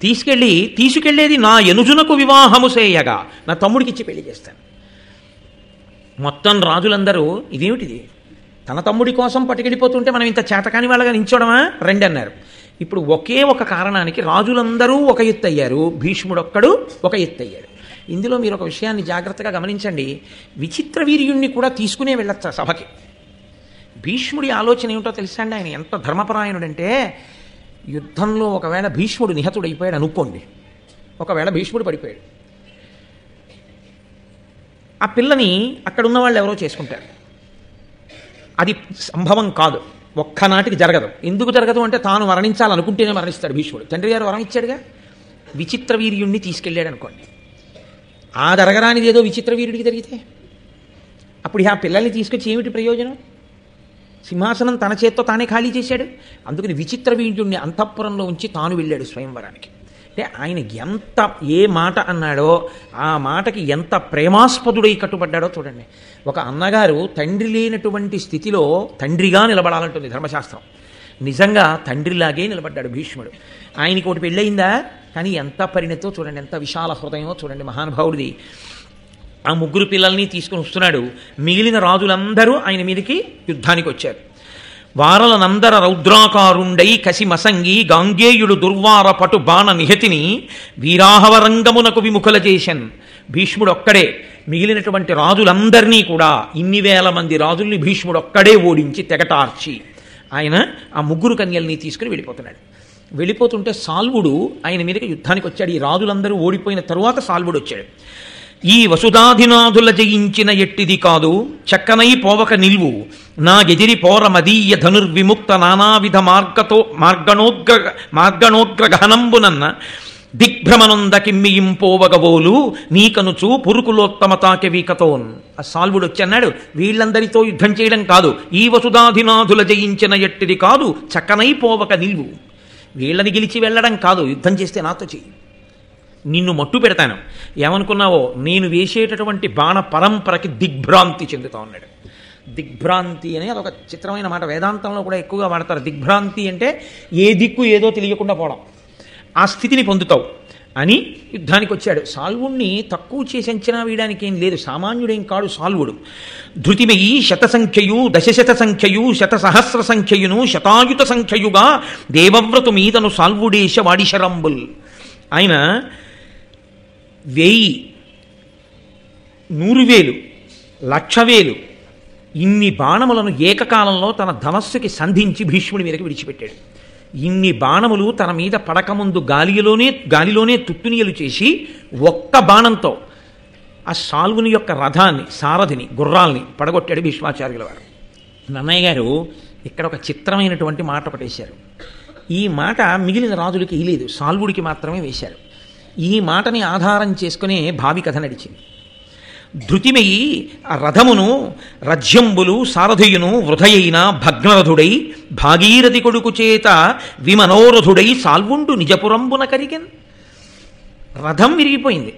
తీసుకెళ్ళేది నా ఎనుజునకు వివాహము సేయగా, నా తమ్ముడికి ఇచ్చి పెళ్లి చేస్తాను. మొత్తం రాజులందరూ ఇదేమిటిది, తన తమ్ముడి కోసం పట్టుకెళ్ళిపోతుంటే మనం ఇంత చేతకాని వాళ్ళగా నించోడమా, రండి అన్నారు. ఇప్పుడు ఒకే ఒక కారణానికి రాజులందరూ ఒక ఎత్తు అయ్యారు, భీష్ముడొక్కడు ఒక ఎత్తు అయ్యాడు. ఇందులో మీరు ఒక విషయాన్ని జాగ్రత్తగా గమనించండి. విచిత్ర వీర్యుణ్ణి కూడా తీసుకునే వెళ్ళొచ్చా సభకి? భీష్ముడి ఆలోచన ఏమిటో తెలుసా అండి? ఆయన ఎంత ధర్మపరాయణుడంటే, యుద్ధంలో ఒకవేళ భీష్ముడు నిహతుడైపోయాడు అనుకోండి, ఒకవేళ భీష్ముడు పడిపోయాడు, ఆ పిల్లని అక్కడున్న వాళ్ళు ఎవరో చేసుకుంటారు. అది సంభవం కాదు, ఒక్కనాటికి జరగదు. ఎందుకు జరగదు అంటే తాను మరణించాలనుకుంటేనే మరణిస్తాడు భీష్ముడు. తండ్రి గారు వరం ఇచ్చాడుగా. విచిత్ర వీర్యుణ్ణి తీసుకెళ్ళాడు అనుకోండి, ఆ జరగరానిది ఏదో విచిత్ర వీరుడికి జరిగితే అప్పుడు ఆ పిల్లల్ని తీసుకొచ్చి ఏమిటి ప్రయోజనం? సింహాసనం తన చేత్తో తానే ఖాళీ చేశాడు. అందుకని విచిత్ర వీర్యుణ్ణి అంతఃపురంలో ఉంచి తాను వెళ్ళాడు స్వయంవరానికి. అంటే ఆయన ఎంత ఏ మాట అన్నాడో ఆ మాటకి ఎంత ప్రేమాస్పదుడై కట్టుబడ్డాడో చూడండి. ఒక అన్నగారు తండ్రి లేనటువంటి స్థితిలో తండ్రిగా నిలబడాలంటుంది ధర్మశాస్త్రం. నిజంగా తండ్రిలాగే నిలబడ్డాడు భీష్ముడు. ఆయనకి ఒకటి పెళ్ళయిందా, కానీ ఎంత పరిణతో చూడండి, ఎంత విశాల హృదయమో చూడండి మహానుభావుడిది. ఆ 3 పిల్లల్ని తీసుకుని వస్తున్నాడు. మిగిలిన రాజులందరూ ఆయన మీదకి యుద్ధానికి వచ్చారు. వారలనందర రౌద్రాకారుండై కసి మసంగి గాంగేయుడు దుర్వార పటు బాణ నిహతిని వీరాహవరంగమునకు విముఖుల చేశన్. భీష్ముడు ఒక్కడే మిగిలినటువంటి రాజులందరినీ కూడా ఇన్ని వేల మంది రాజుల్ని భీష్ముడు ఒక్కడే ఓడించి తెగటార్చి ఆయన ఆ ముగ్గురు కన్యల్ని తీసుకుని వెళ్ళిపోతున్నాడు. వెళ్ళిపోతుంటే సాల్వుడు ఆయన మీదకి యుద్ధానికి వచ్చాడు. ఈ రాజులందరూ ఓడిపోయిన తరువాత సాల్వుడు వచ్చాడు. ఈ వసుధాధినాథుల జయించిన ఎట్టిది కాదు, చక్కనై పోవక నిల్వు నా ఎదిరి పోర మదీయ ధనుర్విముక్త నానావిధ మార్గణోగ్రగహనంబునన్న దిగ్భ్రమనుంద కిమ్మియింపోవగవోలు నీకనుచు పురుకులోత్తమతాకెవీకతోన్. ఆ సాల్వుడు వచ్చి అన్నాడు, వీళ్ళందరితో యుద్ధం చేయడం కాదు, ఈ వసుధాధినాథుల జయించిన ఎట్టిది కాదు, చక్కనై పోవక నిల్వు. వీళ్ళని గెలిచి వెళ్ళడం కాదు, యుద్ధం చేస్తే నాతో చెయ్యి, నిన్ను మట్టు పెడతాను. ఏమనుకున్నావో, నేను వేసేటటువంటి బాణ పరంపరకి దిగ్భ్రాంతి చెందుతా ఉన్నాడు. దిగ్భ్రాంతి అని అదొక చిత్రమైన మాట, వేదాంతంలో కూడా ఎక్కువగా వాడతారు. దిగ్భ్రాంతి అంటే ఏ దిక్కు ఏదో తెలియకుండా పోవడం, ఆ స్థితిని పొందుతావు అని యుద్ధానికి వచ్చాడు. సాల్వుణ్ణి తక్కువ చేసి అంచనా వేయడానికి ఏం లేదు, సామాన్యుడేం కాడు సాల్వుడు. ధృతిమయీ శతసంఖ్యయు దశశత సంఖ్యయు శతసహస్ర సంఖ్యయును శతాయుత సంఖ్యయుగా దేవవ్రతు మీదను సాల్వుడేశ వాడిశరంబుల్. ఆయన 1000, 100,000, 1,00,000 ఇన్ని బాణములను ఏకకాలంలో తన ధనస్సుకి సంధించి భీష్ముడి మీదకి విడిచిపెట్టాడు. ఇన్ని బాణములు తన మీద పడకముందు గాలిలోనే తుత్తునియలు చేసి ఒక్క బాణంతో ఆ సాల్వుని యొక్క రథాన్ని, సారథిని, గుర్రాల్ని పడగొట్టాడు భీష్మాచార్యుల వారు. నన్నయ్య గారు ఇక్కడ ఒక చిత్రమైనటువంటి మాట పట్టేశారు. ఈ మాట మిగిలిన రాజులకి వేయలేదు, సాల్వుడికి మాత్రమే వేశారు. ఈ మాటని ఆధారం చేసుకునే భావి కథ నడిచింది. ధృతిమయి ఆ రథమును రజ్యంబులు సారథియును వృధయైన భగ్నరథుడై భాగీరథి కొడుకు చేత విమనోరథుడై సాల్వుండు నిజపురంబున కరిగెన్. రథం విరిగిపోయింది,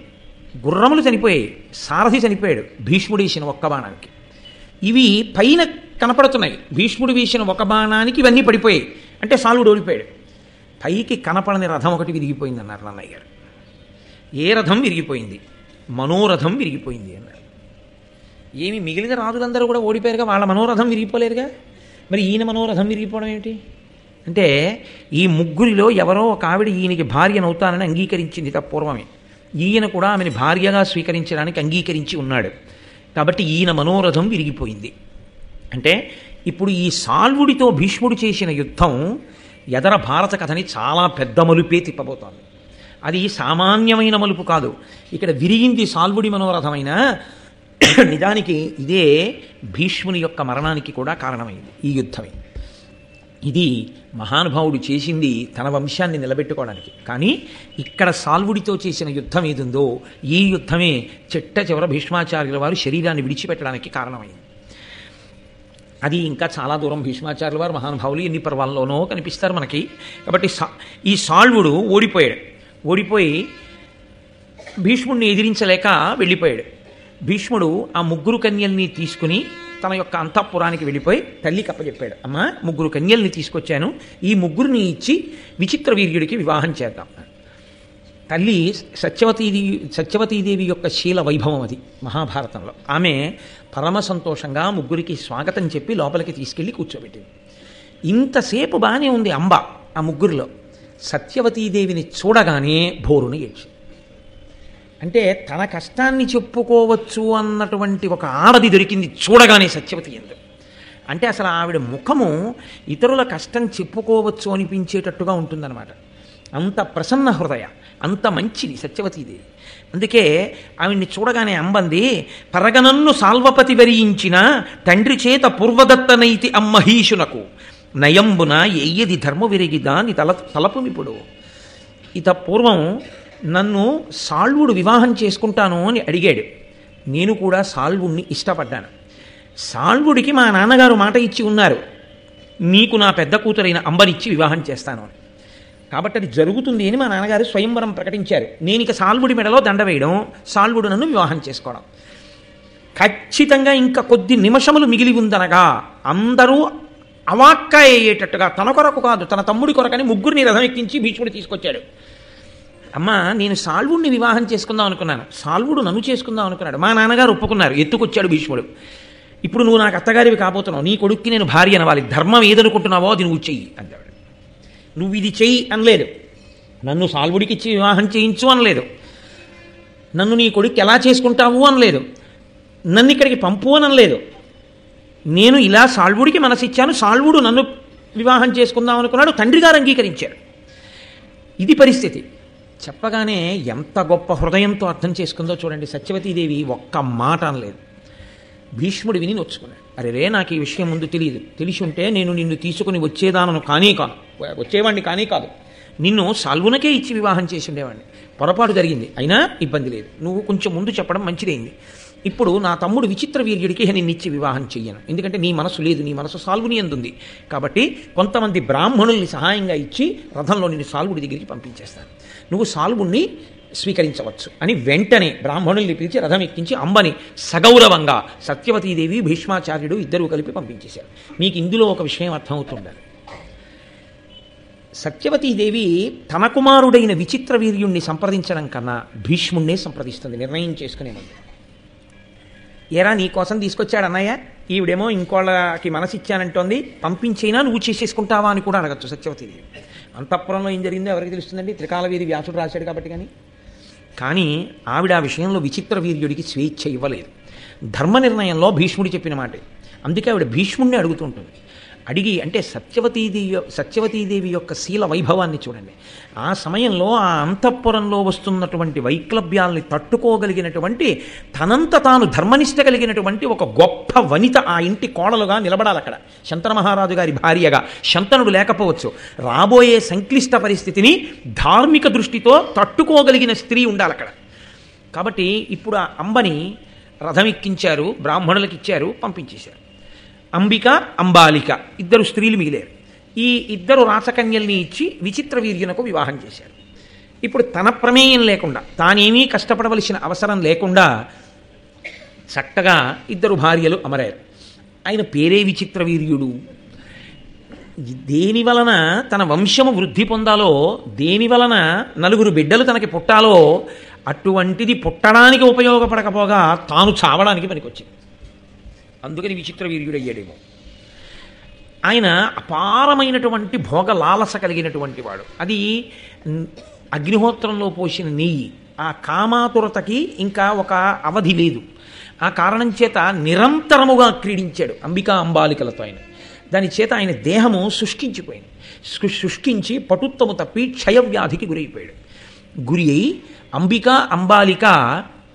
గుర్రములు చనిపోయాయి, సారథి చనిపోయాడు భీష్ముడు వేసిన ఒక్క బాణానికి. ఇవి పైన కనపడుతున్నాయి, భీష్ముడు వేసిన ఒక బాణానికి ఇవన్నీ పడిపోయాయి, అంటే సాల్వుడు ఓడిపోయాడు. పైకి కనపడని రథం ఒకటి విరిగిపోయింది అన్నారు నన్నయ్య గారు. ఏ రథం విరిగిపోయింది? మనోరథం విరిగిపోయింది అన్నారు. ఏమి మిగిలిన రాజులందరూ కూడా ఓడిపోయారుగా, వాళ్ళ మనోరథం విరిగిపోలేరుగా, మరి ఈయన మనోరథం విరిగిపోవడం ఏమిటి అంటే, ఈ ముగ్గురిలో ఎవరో ఒక ఆవిడ ఈయనకి భార్యనవుతానని అంగీకరించింది పూర్వమే. ఈయన కూడా ఆమెని భార్యగా స్వీకరించడానికి అంగీకరించి ఉన్నాడు. కాబట్టి ఈయన మనోరథం విరిగిపోయింది. అంటే ఇప్పుడు ఈ సాల్వుడితో భీష్ముడు చేసిన యుద్ధం ఎదర భారత కథని చాలా పెద్ద మలుపే తిప్పబోతోంది. అది సామాన్యమైన మలుపు కాదు. ఇక్కడ విరిగింది సాల్వుడి మనోరథమైన, నిజానికి ఇదే భీష్ముని యొక్క మరణానికి కూడా కారణమైంది ఈ యుద్ధమే. ఇది మహానుభావుడు చేసింది తన వంశాన్ని నిలబెట్టుకోవడానికి. కానీ ఇక్కడ సాల్వుడితో చేసిన యుద్ధం ఏదుందో, ఈ యుద్ధమే చిట్ట చివర భీష్మాచార్యుల వారు శరీరాన్ని విడిచిపెట్టడానికి కారణమైంది. అది ఇంకా చాలా దూరం. భీష్మాచార్యుల వారు మహానుభావులు ఎన్ని పర్వాల్లోనో కనిపిస్తారు మనకి. కాబట్టి ఈ సాల్వుడు ఓడిపోయి భీష్ముడిని ఎదిరించలేక వెళ్ళిపోయాడు. భీష్ముడు ఆ ముగ్గురు కన్యల్ని తీసుకుని తన యొక్క అంతఃపురానికి వెళ్ళిపోయి తల్లికి అప్పచెప్పాడు, అమ్మ 3 కన్యల్ని తీసుకొచ్చాను, ఈ ముగ్గురిని ఇచ్చి విచిత్ర వీర్యుడికి వివాహం చేద్దాం. తల్లి సత్యవతీదేవి యొక్క శీల వైభవం అది మహాభారతంలో. ఆమె పరమ సంతోషంగా ముగ్గురికి స్వాగతం చెప్పి లోపలికి తీసుకెళ్ళి కూర్చోబెట్టింది. ఇంతసేపు బాగానే ఉంది అంబ ఆ ముగ్గురిలో. సత్యవతీదేవిని చూడగానే భోరుని ఏడ్చి, అంటే తన కష్టాన్ని చెప్పుకోవచ్చు అన్నటువంటి ఒక ఆడది దొరికింది చూడగానే సత్యవతి ఎందు. అంటే అసలు ఆవిడ ముఖము ఇతరుల కష్టం చెప్పుకోవచ్చు అనిపించేటట్టుగా ఉంటుందన్నమాట. అంత ప్రసన్న హృదయ, అంత మంచిది సత్యవతీదేవి. అందుకే ఆవిడ్ని చూడగానే అంబంది, పరగనన్ను సాల్వపతి వరించిన తండ్రి చేత పూర్వదత్తనైతి అమ్మహీషునకు నయంబున ఎయ్యది ధర్మ విరిగిదా ని తలపుమిప్పుడు. ఇత పూర్వం నన్ను సాల్వుడు వివాహం చేసుకుంటాను అని అడిగాడు. నేను కూడా సాల్వుడిని ఇష్టపడ్డాను. సాల్వుడికి మా నాన్నగారు మాట ఇచ్చి ఉన్నారు, నీకు నా పెద్ద కూతురైన అంబనిచ్చి వివాహం చేస్తాను అని. కాబట్టి అది జరుగుతుంది అని మా నాన్నగారు స్వయంవరం ప్రకటించారు. నేను ఇక సాల్వుడి మెడలో దండ వేయడం, సాల్వుడు నన్ను వివాహం చేసుకోవడం. ఖచ్చితంగా ఇంకా కొద్ది నిమిషములు మిగిలి ఉందనగా అందరూ అవాక్క అయ్యేటట్టుగా, తన కొరకు కాదు తన తమ్ముడి కొరకని ముగ్గురిని రథం ఎక్కించి భీష్ముడు తీసుకొచ్చాడు. అమ్మ, నేను సాల్వుడిని వివాహం చేసుకుందాం అనుకున్నాను, సాల్వుడు నన్ను చేసుకుందాం అనుకున్నాడు. మా నాన్నగారు ఒప్పుకున్నారు, ఎత్తుకొచ్చాడు భీష్ముడు. ఇప్పుడు నువ్వు నాకు అత్తగారివి కాబోతున్నావు, నీ కొడుక్కి నేను భార్య అనవాలి, ధర్మం ఏదనుకుంటున్నావో అది నువ్వు చెయ్యి అన్నాడు. నువ్వు ఇది చెయ్యి అనలేదు, నన్ను సాల్వుడికి ఇచ్చి వివాహం చేయించు అనలేదు. నన్ను నీ కొడుకు ఎలా చేసుకుంటావు అనలేదు, నన్ను ఇక్కడికి పంపు అని అనలేదు. నేను ఇలా సాల్వుడికి మనసిచ్చాను, సాల్వుడు నన్ను వివాహం చేసుకుందాం అనుకున్నాడు, తండ్రి గారు అంగీకరించారు. ఇది పరిస్థితి. చెప్పగానే ఎంత గొప్ప హృదయంతో అర్థం చేసుకుందో చూడండి. సత్యవతీదేవి ఒక్క మాట అనలేదు. భీష్ముడు విని నొచ్చుకున్నాడు. అరే రే, నాకు ఈ విషయం ముందు తెలియదు, తెలిసి ఉంటే నేను నిన్ను తీసుకుని వచ్చేదానను వచ్చేవాడిని కానీ కాదు, నిన్ను సాల్వునకే ఇచ్చి వివాహం చేసి ఉండేవాడిని. పొరపాటు జరిగింది, అయినా ఇబ్బంది లేదు, నువ్వు కొంచెం ముందు చెప్పడం మంచిదైంది. ఇప్పుడు నా తమ్ముడు విచిత్ర వీర్యుడికి నేను ఇచ్చి వివాహం చెయ్యను, ఎందుకంటే నీ మనసు లేదు, నీ మనసు సాల్వుని ఎందుంది. కాబట్టి కొంతమంది బ్రాహ్మణుల్ని సహాయంగా ఇచ్చి రథంలో నిన్ను సాల్వుడి దగ్గరికి పంపించేస్తాను, నువ్వు సాల్వుణ్ణి స్వీకరించవచ్చు అని వెంటనే బ్రాహ్మణుల్ని పిలిచి రథం ఎక్కించి అంబని సగౌరవంగా సత్యవతీదేవి భీష్మాచార్యుడు ఇద్దరూ కలిపి పంపించేశారు. మీకు ఇందులో ఒక విషయం అర్థమవుతుండాలి. సత్యవతీదేవి తన కుమారుడైన విచిత్ర వీర్యుణ్ణి సంప్రదించడం కన్నా భీష్ముణ్ణే సంప్రదిస్తుంది నిర్ణయం చేసుకునే ముందు. ఏరా నీ కోసం తీసుకొచ్చాడు అన్నయ్య, ఈవిడేమో ఇంకోళ్ళకి మనసిచ్చానంటోంది, పంపించైనా నువ్వు చేసేసుకుంటావా అని కూడా అడగచ్చు సత్యవతీదేవి. అంతఃపురంలో ఏం జరిగిందో ఎవరికి తెలుస్తుందండి, త్రికాలవేది వ్యాసుడు రాశాడు కాబట్టి. కానీ ఆవిడ ఆ విషయంలో విచిత్ర వీర్యుడికి స్వేచ్ఛ ఇవ్వలేదు. ధర్మ నిర్ణయంలో భీష్ముడు చెప్పిన మాట. అందుకే ఆవిడ భీష్ముడిని అడుగుతుంటుంది. అడిగి అంటే సత్యవతీదేవి యొక్క శీల వైభవాన్ని చూడండి. ఆ సమయంలో ఆ అంతఃపురంలో వస్తున్నటువంటి వైక్లభ్యాల్ని తట్టుకోగలిగినటువంటి, తనంత తాను ధర్మనిష్ట కలిగినటువంటి ఒక గొప్ప వనిత ఆ ఇంటి కోడలుగా నిలబడాలి అక్కడ. శంతన మహారాజు గారి భార్యగా శంతనుడు లేకపోవచ్చు. రాబోయే సంక్లిష్ట పరిస్థితిని ధార్మిక దృష్టితో తట్టుకోగలిగిన స్త్రీ ఉండాలి అక్కడ. కాబట్టి ఇప్పుడు ఆ అంబని రథం ఎక్కించారు, బ్రాహ్మణులకు ఇచ్చారు, పంపించేశారు. అంబిక, అంబాలిక ఇద్దరు స్త్రీలు మిగిలారు. ఈ ఇద్దరు రాసకన్యల్ని ఇచ్చి విచిత్ర వీర్యునకు వివాహం చేశారు. ఇప్పుడు తన ప్రమేయం లేకుండా, తానేమీ కష్టపడవలసిన అవసరం లేకుండా చక్కగా ఇద్దరు భార్యలు అమరారు. ఆయన పేరే విచిత్ర వీర్యుడు. దేని వలన తన వంశము వృద్ధి పొందాలో, దేని వలన నలుగురు బిడ్డలు తనకి పుట్టాలో అటువంటిది పుట్టడానికి ఉపయోగపడకపోగా తాను చావడానికి పనికొచ్చింది. అందుకని విచిత్ర వీర్యుడు అయ్యాడేమో. ఆయన అపారమైనటువంటి భోగ లాలస కలిగినటువంటి వాడు. అది అగ్నిహోత్రంలో పోసిన నెయ్యి. ఆ కామాతురతకి ఇంకా ఒక అవధి లేదు. ఆ కారణం చేత నిరంతరముగా క్రీడించాడు అంబికా అంబాలికలతో ఆయన. దాని చేత ఆయన దేహము శుష్కించిపోయింది. శుష్కించి పటుత్వము తప్పి క్షయవ్యాధికి గురైపోయాడు. గురి అయి అంబికా అంబాలిక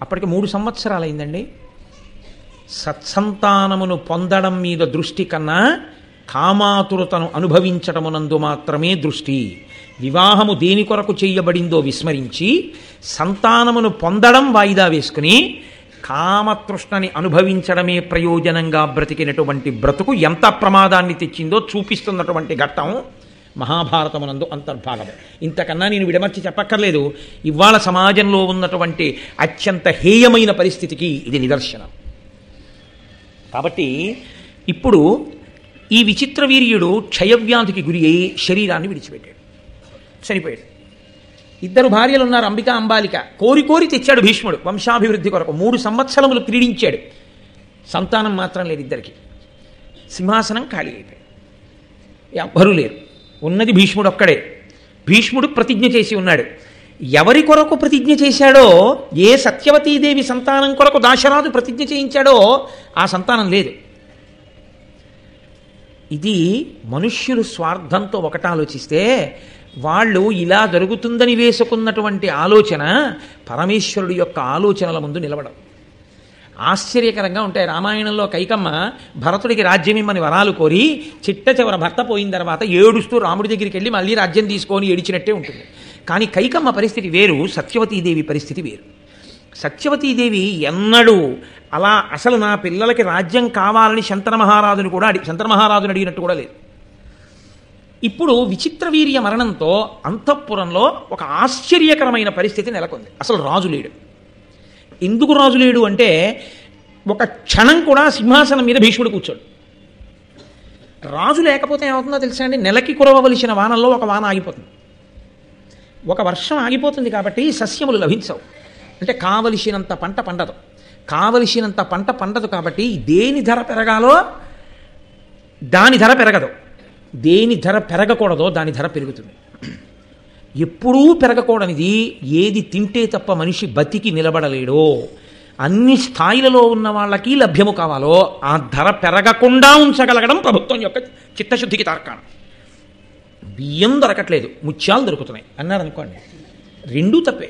అప్పటికి 3 సంవత్సరాలైందండి. సత్సంతానమును పొందడం మీద దృష్టి కన్నా కామాతురతను అనుభవించటమునందు మాత్రమే దృష్టి. వివాహము దేని కొరకు చేయబడిందో విస్మరించి సంతానమును పొందడం వాయిదా వేసుకుని కామతృష్ణని అనుభవించడమే ప్రయోజనంగా బ్రతికినటువంటి బ్రతుకు ఎంత ప్రమాదాన్ని తెచ్చిందో చూపిస్తున్నటువంటి ఘట్టం మహాభారతమునందు అంతర్భాగము. ఇంతకన్నా నేను విడమర్చి చెప్పక్కర్లేదు. ఇవాళ సమాజంలో ఉన్నటువంటి అత్యంత హేయమైన పరిస్థితికి ఇది నిదర్శనం. కాబట్టి ఇప్పుడు ఈ విచిత్ర వీర్యుడు క్షయవ్యాధికి గురి అయి శరీరాన్ని విడిచిపెట్టాడు, చనిపోయాడు. ఇద్దరు భార్యలు ఉన్నారు, అంబిక అంబాలిక. కోరి కోరి తెచ్చాడు భీష్ముడు వంశాభివృద్ధి కొరకు. 3 సంవత్సరములు క్రీడించాడు. సంతానం మాత్రం లేదు ఇద్దరికి. సింహాసనం ఖాళీ అయిపోయాడు, ఎవ్వరూ లేరు. ఉన్నది భీష్ముడు ఒక్కడే. భీష్ముడు ప్రతిజ్ఞ చేసి ఉన్నాడు. ఎవరి కొరకు ప్రతిజ్ఞ చేశాడో, ఏ సత్యవతీదేవి సంతానం కొరకు దాశరాజు ప్రతిజ్ఞ చేయించాడో ఆ సంతానం లేదు. ఇది మనుష్యులు స్వార్థంతో ఒకటి ఆలోచిస్తే, వాళ్ళు ఇలా జరుగుతుందని వేసుకున్నటువంటి ఆలోచన పరమేశ్వరుడు యొక్క ఆలోచనల ముందు నిలబడం. ఆశ్చర్యకరంగా ఉంటాయి. రామాయణంలో కైకమ్మ భరతుడికి రాజ్యం ఇమ్మని వరాలు కోరి చిట్ట చివర భర్త పోయిన తర్వాత ఏడుస్తూ రాముడి దగ్గరికి వెళ్ళి మళ్ళీ రాజ్యం తీసుకొని ఏడిచినట్టే ఉంటుంది. కానీ కైకమ్మ పరిస్థితి వేరు, సత్యవతీదేవి పరిస్థితి వేరు. సత్యవతీదేవి ఎన్నడూ అలా అసలు నా పిల్లలకి రాజ్యం కావాలని శంతన మహారాజును అడిగినట్టు కూడా లేదు. ఇప్పుడు విచిత్రవీర్య మరణంతో అంతఃపురంలో ఒక ఆశ్చర్యకరమైన పరిస్థితి నెలకొంది. అసలు రాజు లేడు. ఎందుకు రాజు లేడు అంటే, ఒక క్షణం కూడా సింహాసనం మీద భీష్ముడు కూర్చోడు. రాజు లేకపోతే ఏమవుతుందో తెలుసా అండి? నెలకి కురవవలసిన వానల్లో ఒక వాన ఆగిపోతుంది, ఒక వర్షం ఆగిపోతుంది. కాబట్టి సస్యములు లభించవు. అంటే కావలసినంత పంట పండదు. కావలసినంత పంట పండదు కాబట్టి దేని ధర పెరగాలో దాని ధర పెరగదు, దేని ధర పెరగకూడదో దాని ధర పెరుగుతుంది. ఎప్పుడూ పెరగకూడనిది ఏది తింటే తప్ప మనిషి బతికి నిలబడలేడో, అన్ని స్థాయిలలో ఉన్న వాళ్ళకి లభ్యము కావాలో ఆ ధర పెరగకుండా ఉంచగలగడం ప్రభుత్వం యొక్క చిత్తశుద్ధికి తార్కాణం. బియ్యం దొరకట్లేదు, ముత్యాలు దొరుకుతున్నాయి అన్నారు అనుకోండి, రెండూ తప్పే.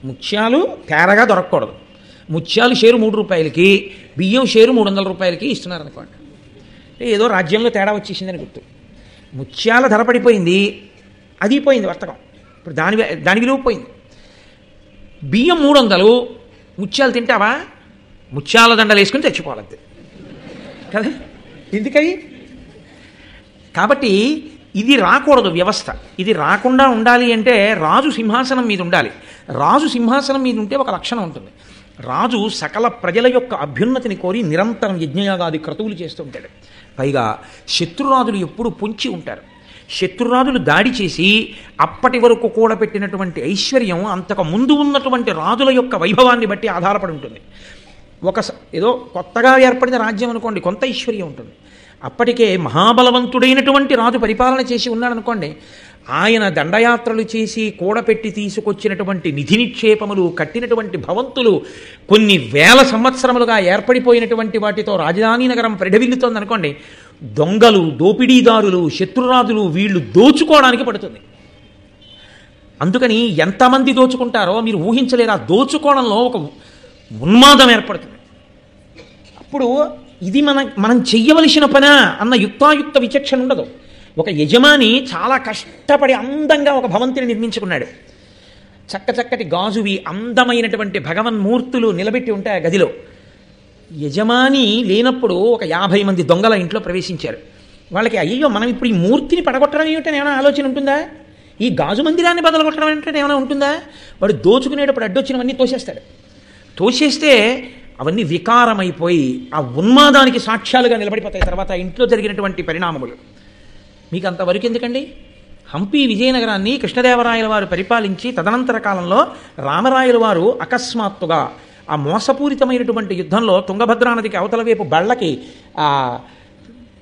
ముత్యాలు తేరగా దొరకకూడదు. ముత్యాలు షేరు 3 రూపాయలకి, బియ్యం షేరు 300 రూపాయలకి ఇస్తున్నారు అనుకోండి, ఏదో రాజ్యంలో తేడా వచ్చేసిందని గుర్తు. ముత్యాల ధర పడిపోయింది, అది పోయింది వర్తకం, ఇప్పుడు దాని విలువ పోయింది. బియ్యం 300, ముత్యాలు తింటావా? ముత్యాల దండలు వేసుకుని తెచ్చిపోవాలంతే కదా, ఎందుకని? కాబట్టి ఇది రాకూడదు వ్యవస్థ. ఇది రాకుండా ఉండాలి అంటే రాజు సింహాసనం మీద ఉండాలి. రాజు సింహాసనం మీద ఉంటే ఒక లక్షణం ఉంటుంది. రాజు సకల ప్రజల యొక్క అభ్యున్నతిని కోరి నిరంతరం యజ్ఞయాగాది క్రతువులు చేస్తూ ఉంటాడు. పైగా శత్రురాజులు ఎప్పుడు పొంచి ఉంటారు. శత్రురాజులు దాడి చేసి అప్పటి వరకు కూడబెట్టినటువంటి ఐశ్వర్యం అంతకు ముందు ఉన్నటువంటి రాజుల యొక్క వైభవాన్ని బట్టి ఆధారపడి ఉంటుంది. ఏదో కొత్తగా ఏర్పడిన రాజ్యం అనుకోండి, కొంత ఐశ్వర్యం ఉంటుంది. అప్పటికే మహాబలవంతుడైనటువంటి రాజు పరిపాలన చేసి ఉన్నాడు అనుకోండి, ఆయన దండయాత్రలు చేసి కూడపెట్టి తీసుకొచ్చినటువంటి నిధి నిక్షేపములు, కట్టినటువంటి భవంతులు కొన్ని వేల సంవత్సరములుగా ఏర్పడిపోయినటువంటి వాటితో రాజధాని నగరం పరిఢవిల్లుతోంది అనుకోండి, దొంగలు, దోపిడీదారులు, శత్రురాజులు వీళ్ళు దోచుకోవడానికి పడుతుంది. అందుకని ఎంతమంది దోచుకుంటారో మీరు ఊహించలేరు. ఆ దోచుకోవడంలో ఒక ఉన్మాదం ఏర్పడుతుంది. అప్పుడు ఇది మనం చెయ్యవలసిన పనా అన్న యుక్తాయుక్త విచక్షణ ఉండదు. ఒక యజమాని చాలా కష్టపడి అందంగా ఒక భవంతిని నిర్మించుకున్నాడు. చక్కచక్కటి గాజువి అందమైనటువంటి భగవన్మూర్తులు నిలబెట్టి ఉంటాయి ఆ గదిలో. యజమాని లేనప్పుడు ఒక 50 మంది దొంగల ఇంట్లో ప్రవేశించారు. వాళ్ళకి అయ్యో మనం ఇప్పుడు ఈ మూర్తిని పడగొట్టడం ఏమిటని ఏమైనా ఆలోచన ఉంటుందా? ఈ గాజు మందిరాన్ని బదలగొట్టడం ఏంటంటే ఏమైనా ఉంటుందా? వాడు దోచుకునేటప్పుడు అడ్డొచ్చినవన్నీ తోసేస్తాడు. తోసేస్తే అవన్నీ వికారమైపోయి ఆ ఉన్మాదానికి సాక్ష్యాలుగా నిలబడిపోతాయి తర్వాత ఇంట్లో జరిగినటువంటి పరిణామములు. మీకు అంతవరకు ఎందుకండి? హంపి విజయనగరాన్ని కృష్ణదేవరాయల వారు పరిపాలించి తదనంతర కాలంలో రామరాయల వారు అకస్మాత్తుగా ఆ మోసపూరితమైనటువంటి యుద్ధంలో తుంగభద్రా నదికి అవతల వైపు బళ్ళకి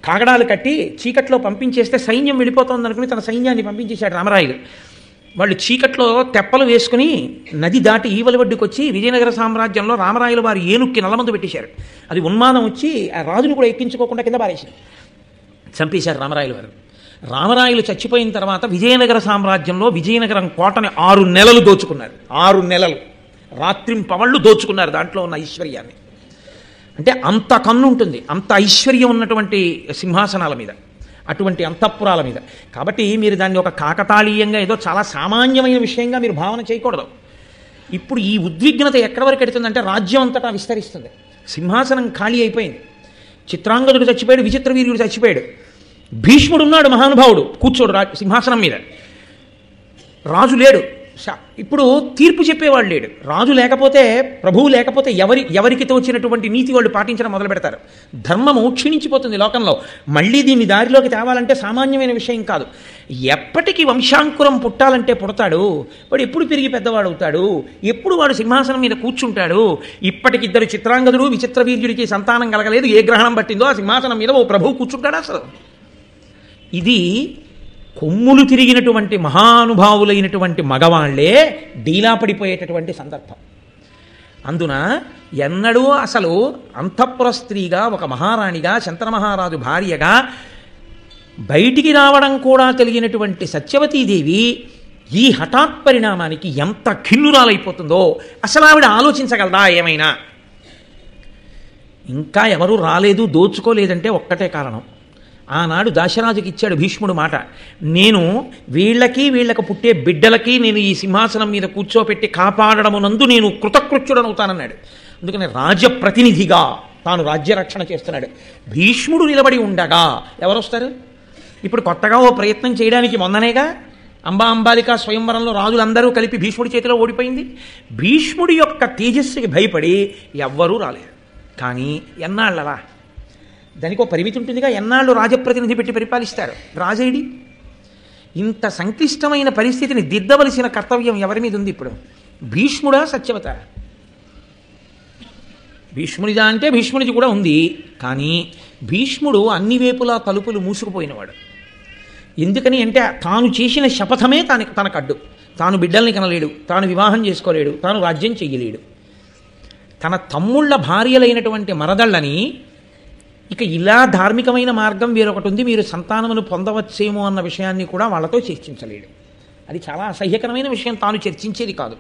కాగడాలు కట్టి చీకట్లో పంపించేస్తే సైన్యం వెళ్ళిపోతుంది అనుకుని తన సైన్యాన్ని పంపించేశాడు రామరాయలు. వాళ్ళు చీకట్లో తెప్పలు వేసుకుని నది దాటి ఈవల ఒడ్డుకు వచ్చి విజయనగర సామ్రాజ్యంలో రామరాయల వారు ఏనుక్కి నల్లమందు పెట్టేశారు. అది ఉన్మాదం వచ్చి ఆ రాజును కూడా ఎక్కించుకోకుండా కింద పారేశారు, చంపేశారు రామరాయల వారు. రామరాయలు చచ్చిపోయిన తర్వాత విజయనగర సామ్రాజ్యంలో విజయనగరం కోటని 6 నెలలు దోచుకున్నారు. 6 నెలలు రాత్రింపవళ్ళు దోచుకున్నారు దాంట్లో ఉన్న ఐశ్వర్యాన్ని. అంటే అంత కన్ను ఉంటుంది, అంత ఐశ్వర్యం ఉన్నటువంటి సింహాసనాల మీద, అటువంటి అంతఃపురాల మీద. కాబట్టి మీరు దాన్ని ఒక కాకతాళీయంగా ఏదో చాలా సామాన్యమైన విషయంగా మీరు భావన చేయకూడదు. ఇప్పుడు ఈ ఉద్విగ్నత ఎక్కడి వరకు ఎడుతుందంటే రాజ్యం అంతటా విస్తరిస్తుంది. సింహాసనం ఖాళీ అయిపోయింది. చిత్రాంగదుడు చచ్చిపోయాడు, విచిత్రవీర్యుడు చచ్చిపోయాడు, భీష్ముడు ఉన్నాడు మహానుభావుడు కూర్చోడు సింహాసనం మీద. రాజు లేడు, ఇప్పుడు తీర్పు చెప్పేవాడు లేడు. రాజు లేకపోతే, ప్రభువు లేకపోతే ఎవరికి తోచినటువంటి నీతి వాళ్ళు పాటించడం మొదలు పెడతారు. ధర్మము క్షీణించిపోతుంది లోకంలో. మళ్ళీ దీన్ని దారిలోకి తేవాలంటే సామాన్యమైన విషయం కాదు. ఎప్పటికీ వంశాంకురం పుట్టాలంటే పుడతాడు వాడు, ఎప్పుడు పెరిగి పెద్దవాడు అవుతాడు, ఎప్పుడు వాడు సింహాసనం మీద కూర్చుంటాడు. ఇప్పటికి 2 చిత్రాంగదుడు విచిత్రవీర్యుడికి సంతానం కలగలేదు. ఏ గ్రహణం పట్టిందో ఆ సింహాసనం మీద ఓ ప్రభువు కూర్చుంటాడు అసలు. ఇది కొమ్ములు తిరిగినటువంటి మహానుభావులైనటువంటి మగవాళ్లే డీలా పడిపోయేటటువంటి సందర్భం. అందున ఎన్నడూ అసలు అంతఃపుర స్త్రీగా, ఒక మహారాణిగా, శంతనమహారాజు భార్యగా బయటికి రావడం కూడా తెలియనటువంటి సత్యవతీదేవి ఈ హఠాత్ పరిణామానికి ఎంత ఖిన్నురాలైపోతుందో అసలు ఆవిడ ఆలోచించగలదా ఏమైనా? ఇంకా ఎవరూ రాలేదు, దోచుకోలేదంటే ఒక్కటే కారణం. ఆనాడు దాశరాజుకి ఇచ్చాడు భీష్ముడు మాట, నేను వీళ్ళకు పుట్టే బిడ్డలకి నేను ఈ సింహాసనం మీద కూర్చోపెట్టి కాపాడడమునందు నేను కృతకృత్యుడనవుతానన్నాడు. అందుకని రాజప్రతినిధిగా తాను రాజ్యరక్షణ చేస్తున్నాడు. భీష్ముడు నిలబడి ఉండగా ఎవరొస్తారు? ఇప్పుడు కొత్తగా ఓ ప్రయత్నం చేయడానికి మొన్ననేగా అంబాలికా స్వయంవరంలో రాజులందరూ కలిపి భీష్ముడి చేతిలో ఓడిపోయింది. భీష్ముడి యొక్క తేజస్సుకి భయపడి ఎవ్వరూ రాలేరు. కానీ ఎన్నాళ్ళలా? దానికి ఒక పరిమితి ఉంటుందిగా. ఎన్నాళ్ళు రాజప్రతినిధి పెట్టి పరిపాలిస్తారు? రాజేడి ఇంత సంక్లిష్టమైన పరిస్థితిని దిద్దవలసిన కర్తవ్యం ఎవరి మీద ఉంది ఇప్పుడు? భీష్ముడా సత్యవత? భీష్ముడిదా అంటే భీష్ముడిది కూడా ఉంది. కానీ భీష్ముడు అన్ని వేపులా తలుపులు మూసుకుపోయినవాడు. ఎందుకని అంటే తాను చేసిన శపథమే తనకడ్డు. తాను బిడ్డల్ని కనలేడు, తాను వివాహం చేసుకోలేడు, తాను రాజ్యం చెయ్యలేడు. తన తమ్ముళ్ళ భార్యలైనటువంటి మరదళ్ళని ఇక ఇలా ధార్మికమైన మార్గం వేరొకటి ఉంది, మీరు సంతానమును పొందవచ్చేమో అన్న విషయాన్ని కూడా వాళ్ళతో చర్చించలేడు. అది చాలా అసహ్యకరమైన విషయం, తాను చర్చించేది కాదు.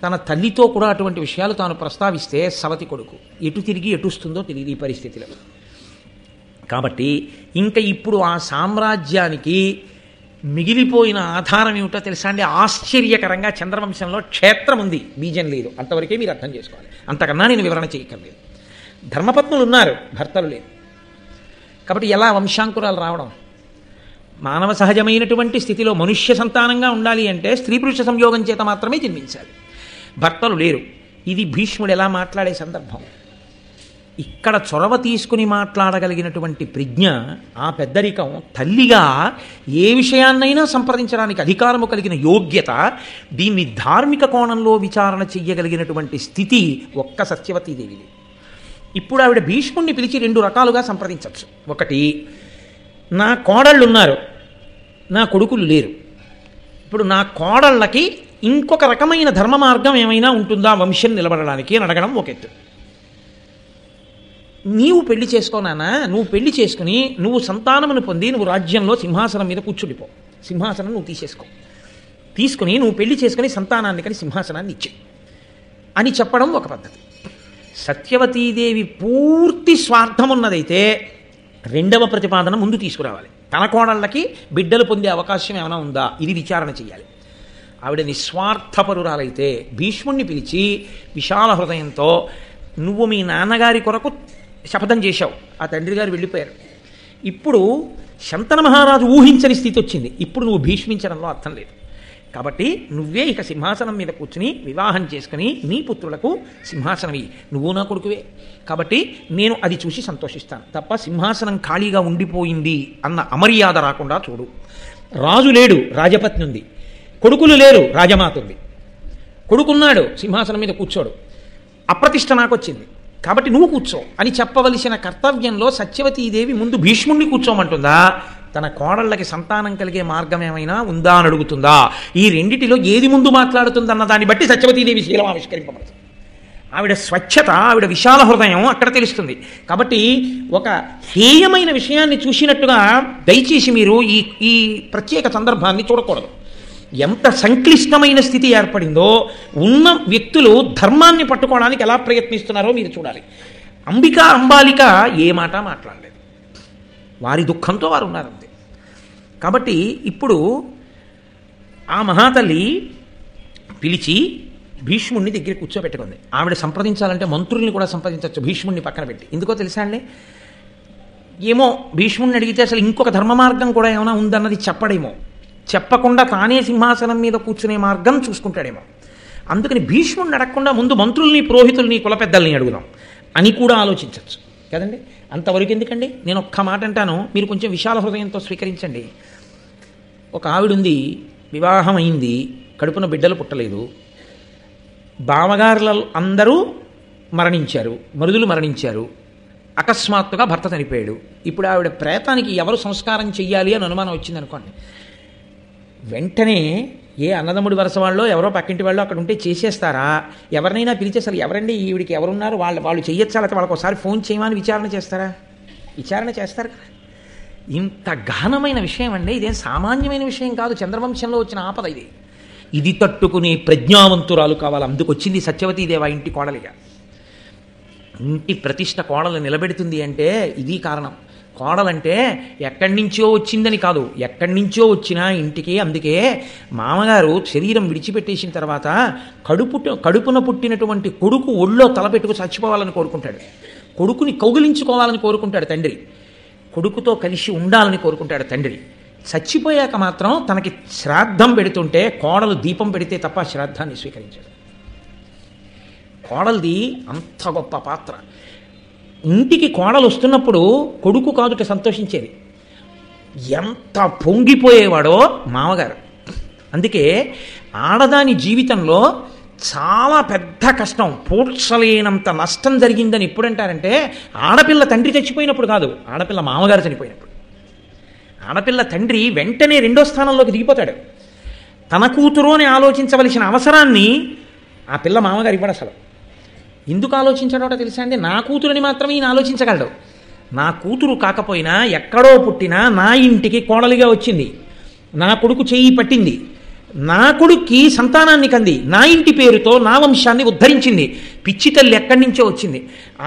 తన తల్లితో కూడా అటువంటి విషయాలు తాను ప్రస్తావిస్తే సవతి కొడుకు ఎటు తిరిగి ఎటుస్తుందో తెలియదు ఈ పరిస్థితిలో. కాబట్టి ఇంకా ఇప్పుడు ఆ సామ్రాజ్యానికి మిగిలిపోయిన ఆధారం ఏమిటో తెలుసా అండి? ఆశ్చర్యకరంగా చంద్రవంశంలో క్షేత్రం ఉంది, బీజం లేదు. అంతవరకే మీరు అర్థం చేసుకోవాలి, అంతకన్నా నేను వివరణ చేయక్కర్లేదు. ధర్మపత్నులు ఉన్నారు, భర్తలు లేరు. కాబట్టి ఎలా వంశాంకురాలు రావడం? మానవ సహజమైనటువంటి స్థితిలో మనుష్య సంతానంగా ఉండాలి అంటే స్త్రీ పురుష సంయోగం చేత మాత్రమే జన్మించాలి. భర్తలు లేరు. ఇది భీష్ముడు ఎలా మాట్లాడే సందర్భం. ఇక్కడ చొరవ తీసుకుని మాట్లాడగలిగినటువంటి ప్రజ్ఞ, ఆ పెద్దరికం, తల్లిగా ఏ విషయాన్నైనా సంప్రదించడానికి అధికారము కలిగిన యోగ్యత, దీన్ని ధార్మిక కోణంలో విచారణ చెయ్యగలిగినటువంటి స్థితి ఒక్క సత్యవతీదేవిది. ఇప్పుడు ఆవిడ భీష్ముడిని పిలిచి రెండు రకాలుగా సంప్రదించవచ్చు. ఒకటి, నా కోడళ్ళు ఉన్నారు, నా కొడుకులు లేరు. ఇప్పుడు నా కోడళ్ళకి ఇంకొక రకమైన ధర్మ మార్గం ఏమైనా ఉంటుందా వంశం నిలబడడానికి అని అడగడం ఒక ఎత్తు. నీవు పెళ్లి చేసుకోనానా, నువ్వు పెళ్లి చేసుకుని నువ్వు సంతానమును పొంది నువ్వు రాజ్యంలో సింహాసనం మీద కూర్చుండిపో, సింహాసనం నువ్వు తీసుకుని నువ్వు పెళ్లి చేసుకుని సంతానాన్ని కానీ సింహాసనాన్ని ఇచ్చే అని చెప్పడం ఒక పద్ధతి. సత్యవతీదేవి పూర్తి స్వార్థం ఉన్నదైతే రెండవ ప్రతిపాదన ముందు తీసుకురావాలి. తన కోడళ్ళకి బిడ్డలు పొందే అవకాశం ఏమైనా ఉందా, ఇది విచారణ చేయాలి. ఆవిడ నిస్వార్థపరురాలైతే భీష్ముణ్ణి పిలిచి విశాల హృదయంతో, నువ్వు మీ నాన్నగారి కొరకు శపథం చేశావు, ఆ తండ్రి గారు వెళ్ళిపోయారు, ఇప్పుడు శంతన మహారాజు ఊహించని స్థితి వచ్చింది, ఇప్పుడు నువ్వు భీష్మించడంలో అర్థం లేదు, కాబట్టి నువ్వే ఇక సింహాసనం మీద కూర్చుని వివాహం చేసుకుని నీ పుత్రులకు సింహాసనం ఇయ్యి, నువ్వు నా కొడుకువే, కాబట్టి నేను అది చూసి సంతోషిస్తాను తప్ప సింహాసనం ఖాళీగా ఉండిపోయింది అన్న అమర్యాద రాకుండా చూడు. రాజు లేడు, రాజపత్ని ఉంది. కొడుకులు లేరు, రాజమాత ఉంది. కొడుకున్నాడు, సింహాసనం మీద కూర్చోడు. అప్రతిష్ట నాకు వచ్చింది కాబట్టి నువ్వు కూర్చో అని చెప్పవలసిన కర్తవ్యంలో సత్యవతీదేవి ముందు భీష్ముణ్ణి కూర్చోమంటుందా, తన కోడళ్ళకి సంతానం కలిగే మార్గం ఏమైనా ఉందా అని అడుగుతుందా? ఈ రెండిటిలో ఏది ముందు మాట్లాడుతుందన్న దాన్ని బట్టి సత్యవతీదేవి శీలం ఆవిష్కరింపబడుతుంది. ఆవిడ స్వచ్ఛత, ఆవిడ విశాల హృదయం అక్కడ తెలుస్తుంది. కాబట్టి ఒక హేయమైన విషయాన్ని చూసినట్టుగా దయచేసి మీరు ఈ ప్రత్యేక సందర్భాన్ని చూడకూడదు. ఎంత సంక్లిష్టమైన స్థితి ఏర్పడిందో, ఉన్న వ్యక్తులు ధర్మాన్ని పట్టుకోవడానికి ఎలా ప్రయత్నిస్తున్నారో మీరు చూడాలి. అంబాలిక ఏ మాట మాట్లాడలేదు, వారి దుఃఖంతో వారు ఉన్నారంతే. కాబట్టి ఇప్పుడు ఆ మహాతల్లి పిలిచి భీష్ముడిని దగ్గర కూర్చోబెట్టుకుంది. ఆవిడ సంప్రదించాలంటే మంత్రుల్ని కూడా సంప్రదించవచ్చు, భీష్ముడిని పక్కన పెట్టి. ఎందుకో తెలుసా అండి? ఏమో భీష్ముడిని అడిగితే అసలు ఇంకొక ధర్మ మార్గం కూడా ఏమైనా ఉందన్నది చెప్పడేమో, చెప్పకుండా తానే సింహాసనం మీద కూర్చునే మార్గం చూసుకుంటాడేమో. అందుకని భీష్ముడిని అడగకుండా ముందు మంత్రుల్ని, పురోహితుల్ని, కుల పెద్దల్ని అడుగుదాం అని కూడా ఆలోచించవచ్చు కదండి. అంతవరకు ఎందుకండి? నేను ఒక్క మాట అంటాను, మీరు కొంచెం విశాల హృదయంతో స్వీకరించండి. ఒక ఆవిడుంది, వివాహం అయింది, కడుపున బిడ్డలు పుట్టలేదు, బావగారుల అందరూ మరణించారు, మరుదులు మరణించారు, అకస్మాత్తుగా భర్త చనిపోయాడు. ఇప్పుడు ఆవిడ ప్రేతానికి ఎవరు సంస్కారం చెయ్యాలి అని అనుమానం వచ్చిందనుకోండి, వెంటనే ఏ అన్నదమ్ముడి వరుస వాళ్ళో ఎవరో పక్కింటి వాళ్ళు అక్కడ ఉంటే చేసేస్తారా? ఎవరినైనా పిలిచి అసలు ఎవరండి ఈవిడికి ఎవరున్నారు, వాళ్ళు చెయ్యొచ్చా, లేకపోతే వాళ్ళకి ఒకసారి ఫోన్ చేయమని విచారణ చేస్తారా? విచారణ చేస్తారు కదా. ఇంత గహనమైన విషయం అండి, ఇదేం సామాన్యమైన విషయం కాదు. చంద్రవంశంలో వచ్చిన ఆపద ఇది. ఇది తట్టుకునే ప్రజ్ఞావంతురాలు కావాలి. అందుకొచ్చింది సత్యవతీదేవి ఇంటి కోడలిగా. ఇంటి ప్రతిష్ట కోడలు నిలబెడుతుంది అంటే ఇది కారణం. కోడలంటే ఎక్కడి నుంచో వచ్చిందని కాదు, ఎక్కడి నుంచో వచ్చినా ఇంటికి. అందుకే మామగారు శరీరం విడిచిపెట్టేసిన తర్వాత కడుపున పుట్టినటువంటి కొడుకు ఒళ్ళో తలపెట్టుకు చచ్చిపోవాలని కోరుకుంటాడు, కొడుకుని కౌగిలించుకోవాలని కోరుకుంటాడు తండ్రి, కొడుకుతో కలిసి ఉండాలని కోరుకుంటాడు తండ్రి. చచ్చిపోయాక మాత్రం తనకి శ్రాద్ధం పెడుతుంటే కోడలు దీపం పెడితే తప్ప శ్రాద్ధాన్ని స్వీకరించాడు. కోడలది అంత గొప్ప పాత్ర. ఇంటికి కోడలు వస్తున్నప్పుడు కొడుకు కాదుట సంతోషించేది, ఎంత పొంగిపోయేవాడో మామగారు. అందుకే ఆడదాని జీవితంలో చాలా పెద్ద కష్టం, పూడ్చలేనంత నష్టం జరిగిందని ఎప్పుడంటారంటే ఆడపిల్ల తండ్రి చచ్చిపోయినప్పుడు కాదు, ఆడపిల్ల మామగారు చనిపోయినప్పుడు. ఆడపిల్ల తండ్రి వెంటనే రెండో స్థానంలోకి దిగిపోతాడు. తన కూతురు అని ఆలోచించవలసిన అవసరాన్ని ఆ పిల్ల మామగారు ఇవ్వడు అసలు. ఎందుకు ఆలోచించడో తెలుసా అండి? నా కూతురుని మాత్రమే ఈయన ఆలోచించగలడు. నా కూతురు కాకపోయినా ఎక్కడో పుట్టినా నా ఇంటికి కోడలిగా వచ్చింది, నా కొడుకు చెయ్యి పట్టింది, నా కొడుక్కి సంతానాన్ని కంది, నా ఇంటి పేరుతో నా వంశాన్ని ఉద్ధరించింది, పిచ్చి తల్లి ఎక్కడి నుంచో వచ్చింది.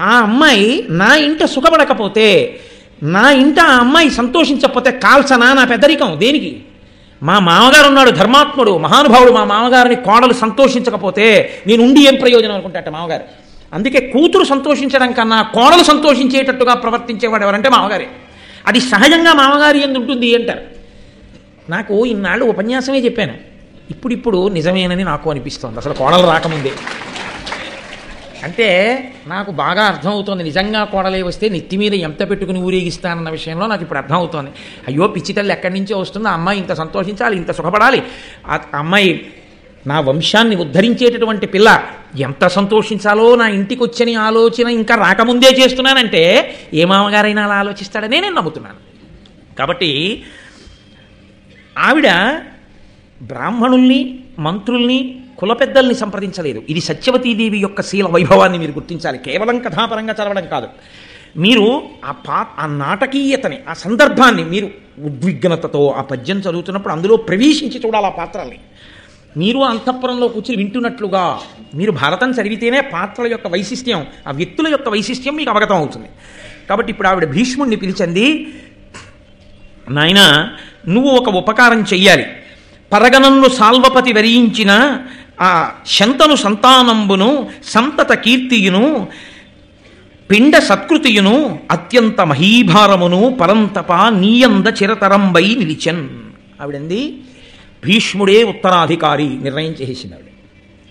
ఆ అమ్మాయి నా ఇంట సుఖపడకపోతే, నా ఇంట ఆ అమ్మాయి సంతోషించకపోతే కాల్చనా నా పెద్దరికం దేనికి? మా మామగారు ఉన్నాడు ధర్మాత్ముడు మహానుభావుడు, మా మామగారిని కోడలు సంతోషించకపోతే నేను ఉండి ఏం ప్రయోజనం అనుకుంటాట మామగారు. అందుకే కూతురు సంతోషించడం కన్నా కోడలు సంతోషించేటట్టుగా ప్రవర్తించేవాడు ఎవరంటే మామగారే. అది సహజంగా మామగారి ఎందు ఉంటుంది అంటారు. నాకు ఇన్నాళ్ళు ఉపన్యాసమే చెప్పాను, ఇప్పుడు నిజమేనని నాకు అనిపిస్తోంది అసలు కోడలు రాకముందే. అంటే నాకు బాగా అర్థమవుతోంది, నిజంగా కోడలే వస్తే నెత్తి మీద ఎంత పెట్టుకుని ఊరేగిస్తానన్న విషయంలో నాకు ఇప్పుడు అర్థమవుతోంది. అయ్యో పిచ్చి తల్లి ఎక్కడి నుంచో వస్తుంది, ఆ అమ్మాయి ఇంత సంతోషించాలి, ఇంత సుఖపడాలి, ఆ అమ్మాయి నా వంశాన్ని ఉద్ధరించేటటువంటి పిల్ల, ఎంత సంతోషించాలో నా ఇంటికి వచ్చని ఆలోచన ఇంకా రాకముందే చేస్తున్నానంటే ఏ మామగారైనా అలా ఆలోచిస్తాడనే నేను నమ్ముతున్నాను. కాబట్టి ఆవిడ బ్రాహ్మణుల్ని మంత్రుల్ని కుల పెద్దల్ని సంప్రదించలేదు. ఇది సత్యవతీదేవి యొక్క శీల వైభవాన్ని మీరు గుర్తించాలి. కేవలం కథాపరంగా చదవడం కాదు, మీరు ఆ నాటకీయతని, ఆ సందర్భాన్ని మీరు ఉద్విగ్నతతో ఆ పద్యం చదువుతున్నప్పుడు అందులో ప్రవేశించి చూడాలి ఆ పాత్రల్ని. మీరు అంతఃపురంలో కూర్చుని వింటున్నట్లుగా మీరు భారతం చదివితేనే పాత్రల యొక్క వైశిష్ట్యం, ఆ వ్యక్తుల యొక్క వైశిష్ట్యం మీకు అవగతం అవుతుంది. కాబట్టి ఇప్పుడు ఆవిడ భీష్ముడిని పిలిచింది, నాయనా నువ్వు ఒక ఉపకారం చెయ్యాలి. పరగణన్ను సాల్వపతి వరించిన ఆ శంతను సంతానంబును సంతత కీర్తియును పిండ సత్కృతియును అత్యంత మహీభారమును పరంతప నీయంద చిరతరంబై నిలిచెన్. ఆవిడంది భీష్ముడే ఉత్తరాధికారి నిర్ణయం చేసేసింది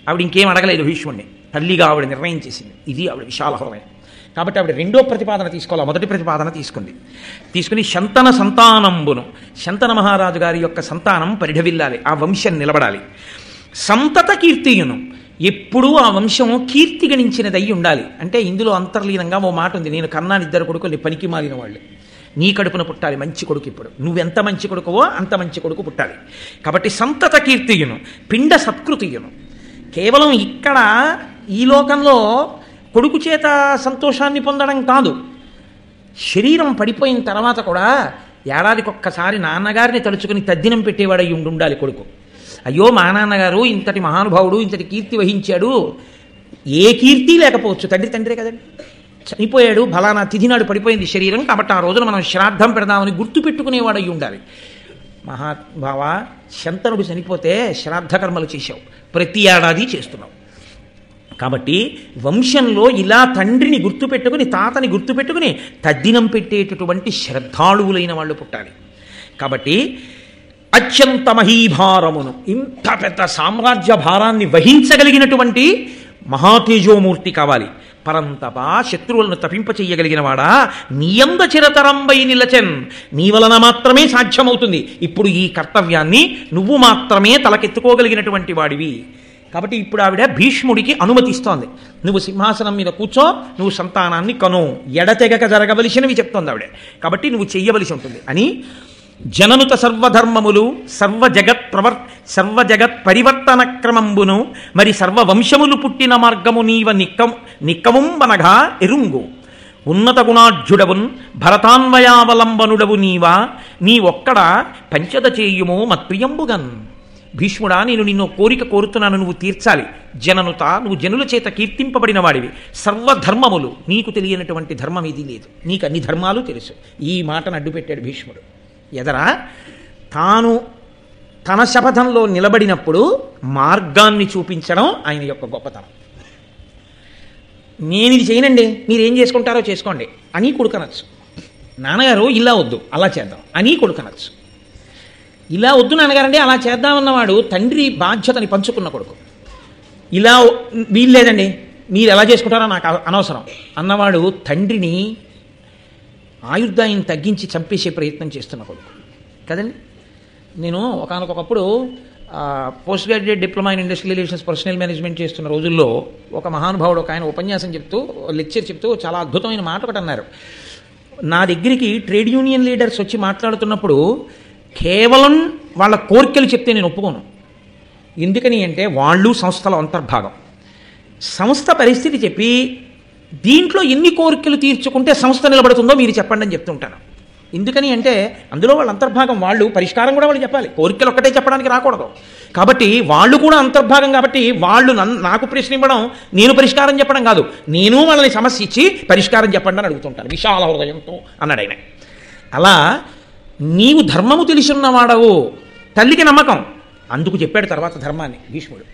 ఆవిడ ఇంకేం అడగలేదు భీష్ముడిని, తల్లిగా ఆవిడ నిర్ణయం చేసింది. ఇది ఆవిడ విశాల హృదయం. కాబట్టి ఆవిడ రెండో ప్రతిపాదన తీసుకోవాలి, మొదటి ప్రతిపాదన తీసుకుని శంతన సంతానంబును, శంతన మహారాజు గారి యొక్క సంతానం పరిఢవిల్లాలి, ఆ వంశం నిలబడాలి. సంతత కీర్తియును, ఎప్పుడూ ఆ వంశం కీర్తి గణించినదై ఉండాలి. అంటే ఇందులో అంతర్లీనంగా ఓ మాట ఉంది, నేను కన్నాను 2 కొడుకుల్ని పనికి మారిన వాళ్ళు, నీ కడుపున పుట్టాలి మంచి కొడుకు. ఇప్పుడు నువ్వెంత మంచి కొడుకువో అంత మంచి కొడుకు పుట్టాలి. కాబట్టి సంతత కీర్తియును పిండ సత్కృతియును, కేవలం ఇక్కడ ఈ లోకంలో కొడుకు చేత సంతోషాన్ని పొందడం కాదు, శరీరం పడిపోయిన తర్వాత కూడా ఏడాదికొక్కసారి నాన్నగారిని తలుచుకుని తద్దినం పెట్టేవాడు అయి ఉండాలి కొడుకు. అయ్యో మా నాన్నగారు ఇంతటి మహానుభావుడు, ఇంతటి కీర్తి వహించాడు, ఏ కీర్తి లేకపోవచ్చు, తండ్రే కదండి, చనిపోయాడు ఫలానా తిథి నాడు పడిపోయింది శరీరం, కాబట్టి ఆ రోజున మనం శ్రాద్ధం పెడదామని గుర్తుపెట్టుకునేవాడు అయి ఉండాలి. మహాభావ, శంతనుడు చనిపోతే శ్రాద్ధకర్మలు చేశావు, ప్రతి ఏడాది చేస్తున్నావు. కాబట్టి వంశంలో ఇలా తండ్రిని గుర్తుపెట్టుకుని తాతని గుర్తుపెట్టుకుని తద్దినం పెట్టేటటువంటి శ్రద్ధాళువులైన వాళ్ళు పుట్టాలి. కాబట్టి అత్యంత మహీభారమును, ఇంత పెద్ద సామ్రాజ్య భారాన్ని వహించగలిగినటువంటి మహాతేజోమూర్తి కావాలి. పరంతప, శత్రువులను తపింపచేయగలిగిన వాడా, నీయంద చిరతరంబై నిలచెన్, నీ వలన మాత్రమే సాధ్యమవుతుంది. ఇప్పుడు ఈ కర్తవ్యాన్ని నువ్వు మాత్రమే తలకెత్తుకోగలిగినటువంటి వాడివి. కాబట్టి ఇప్పుడు ఆవిడ భీష్ముడికి అనుమతిస్తోంది, నువ్వు సింహాసనం మీద కూర్చో, నువ్వు సంతానాన్ని కను, ఎడతెగక జరగవలసినవి చెప్తోంది ఆవిడ. కాబట్టి నువ్వు చెయ్యవలసి ఉంటుంది అని జననుత సర్వధర్మములు సర్వజగత్ పరివర్తన క్రమంబును మరి సర్వవంశములు పుట్టిన మార్గము నీవ నిక్కముంబనగా ఎరుంగు. ఉన్నత గుణాఢ్యుడవున్ భరతాన్వయావలంబనుడవు నీవా, నీ ఒక్కడ పంచద చేయుమో మత్ప్రియంబుగన్. భీష్ముడా, నేను నిన్ను కోరిక కోరుతున్నాను, నువ్వు తీర్చాలి. జననుత, నువ్వు జనుల చేత కీర్తింపబడిన వాడివి. సర్వధర్మములు, నీకు తెలియనటువంటి ధర్మం ఇది లేదు, నీకు అన్ని ధర్మాలు తెలుసు. ఈ మాటను అడ్డుపెట్టాడు భీష్ముడు. ఎదరా తాను తన శపథంలో నిలబడినప్పుడు మార్గాన్ని చూపించడం ఆయన యొక్క గొప్పతనం. నేను ఇది చేయనండి, మీరేం చేసుకుంటారో చేసుకోండి అని కొడుకనొచ్చు. నాన్నగారు ఇలా వద్దు అలా చేద్దాం అని కొడుకనొచ్చు. ఇలా వద్దు నాన్నగారండి అలా చేద్దామన్నవాడు తండ్రి బాధ్యతని పంచుకున్న కొడుకు. ఇలా వీల్లేదండి మీరు ఎలా చేసుకుంటారో నాకు అనవసరం అన్నవాడు తండ్రిని ఆయుర్దాయం తగ్గించి చంపేసే ప్రయత్నం చేస్తున్న కొడుకు కదండి. నేను ఒకానొకప్పుడు post graduate diploma in industrial relations personnel management చేస్తున్న రోజుల్లో ఒక మహానుభావుడు ఒక ఆయన ఉపన్యాసం చెప్తూ లెక్చర్ చెప్తూ చాలా అద్భుతమైన మాట ఒకటి అన్నారు. నా దగ్గరికి ట్రేడ్ యూనియన్ లీడర్స్ వచ్చి మాట్లాడుతున్నప్పుడు కేవలం వాళ్ళ కోరికలు చెప్తే నేను ఒప్పుకోను, ఎందుకని అంటే వాళ్ళు సంస్థల అంతర్భాగం. సంస్థ పరిస్థితి చెప్పి దీంట్లో ఎన్ని కోరికలు తీర్చుకుంటే సంస్థ నిలబడుతుందో మీరు చెప్పండి అని చెప్తుంటాను. ఎందుకని అంటే అందులో వాళ్ళ అంతర్భాగం, వాళ్ళు పరిష్కారం కూడా వాళ్ళు చెప్పాలి, కోరికలు ఒక్కటే చెప్పడానికి రాకూడదు. కాబట్టి వాళ్ళు కూడా అంతర్భాగం కాబట్టి వాళ్ళు నాకు ప్రశ్న ఇవ్వడం, నేను పరిష్కారం చెప్పడం కాదు, నేను వాళ్ళని సమస్య ఇచ్చి పరిష్కారం చెప్పండి అని అడుగుతుంటాను విశాల హృదయంతో అన్నాడు ఆయన. అలా నీవు ధర్మము తెలిసిన్నవాడవు, తల్లికి నమ్మకం, అందుకు చెప్పాడు తర్వాత ధర్మాన్ని భీష్ముడు.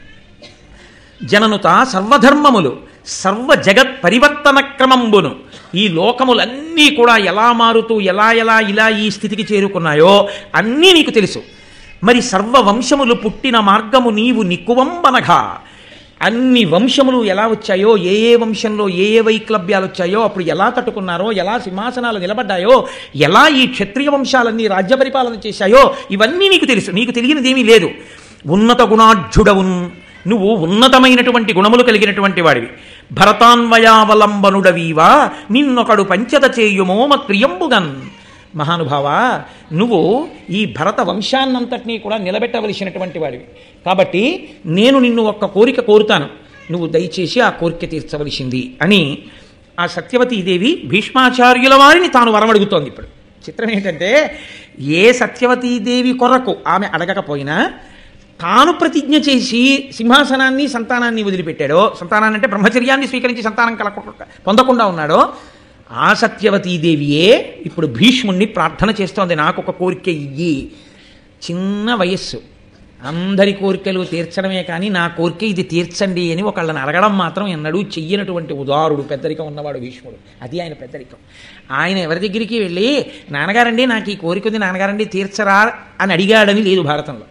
జననుత సర్వధర్మములు సర్వ జగత్ పరివర్తన క్రమంబును, ఈ లోకములన్నీ కూడా ఎలా మారుతూ ఇలా ఈ స్థితికి చేరుకున్నాయో అన్నీ నీకు తెలుసు. మరి సర్వ వంశములు పుట్టిన మార్గము నీవు నిక్కువంబనగా, అన్ని వంశములు ఎలా వచ్చాయో, ఏ వంశంలో ఏ వైక్లభ్యాలు వచ్చాయో, అప్పుడు ఎలా తట్టుకున్నారో, ఎలా సింహాసనాలు నిలబడ్డాయో, ఎలా ఈ క్షత్రియ వంశాలన్నీ రాజ్య పరిపాలన చేశాయో ఇవన్నీ నీకు తెలుసు. నీకు తెలియనిదేమీ లేదు. ఉన్నత గుణాఢ్యుడవున్, నువ్వు ఉన్నతమైనటువంటి గుణములు కలిగినటువంటి వాడివి. భరతాన్వయావలంబనుడవీవా నిన్నొకడు పంచత చేయుమో మత్ప్రియంబుగన్. మహానుభావ, నువ్వు ఈ భరత వంశాన్నంతటినీ కూడా నిలబెట్టవలసినటువంటి వాడివి. కాబట్టి నేను నిన్ను ఒక్క కోరిక కోరుతాను, నువ్వు దయచేసి ఆ కోరిక తీర్చవలసింది అని ఆ సత్యవతీదేవి భీష్మాచార్యుల వారిని తాను వరమడుగుతోంది. ఇప్పుడు చిత్రం ఏంటంటే, ఏ సత్యవతీదేవి కొరకు ఆమె అడగకపోయినా తాను ప్రతిజ్ఞ చేసి సింహాసనాన్ని సంతానాన్ని వదిలిపెట్టాడో, సంతానాన్ని అంటే బ్రహ్మచర్యాన్ని స్వీకరించి సంతానం పొందకుండా ఉన్నాడో, ఆ సత్యవతీదేవియే ఇప్పుడు భీష్ముణ్ణి ప్రార్థన చేస్తోంది, నాకు ఒక కోరిక ఇయ్యి. చిన్న వయస్సు, అందరి కోరికలు తీర్చడమే కానీ నా కోరిక ఇది తీర్చండి అని ఒకళ్ళని అడగడం మాత్రం ఎన్నడూ చెయ్యనటువంటి ఉదారుడు, పెద్దరికం ఉన్నవాడు భీష్ముడు. అది ఆయన పెద్దరికం. ఆయన ఎవరి దగ్గరికి వెళ్ళి నాన్నగారండి నాకు ఈ కోరిక ఉంది, నాన్నగారండి తీర్చరా అని అడిగాడని లేదు భారతంలో.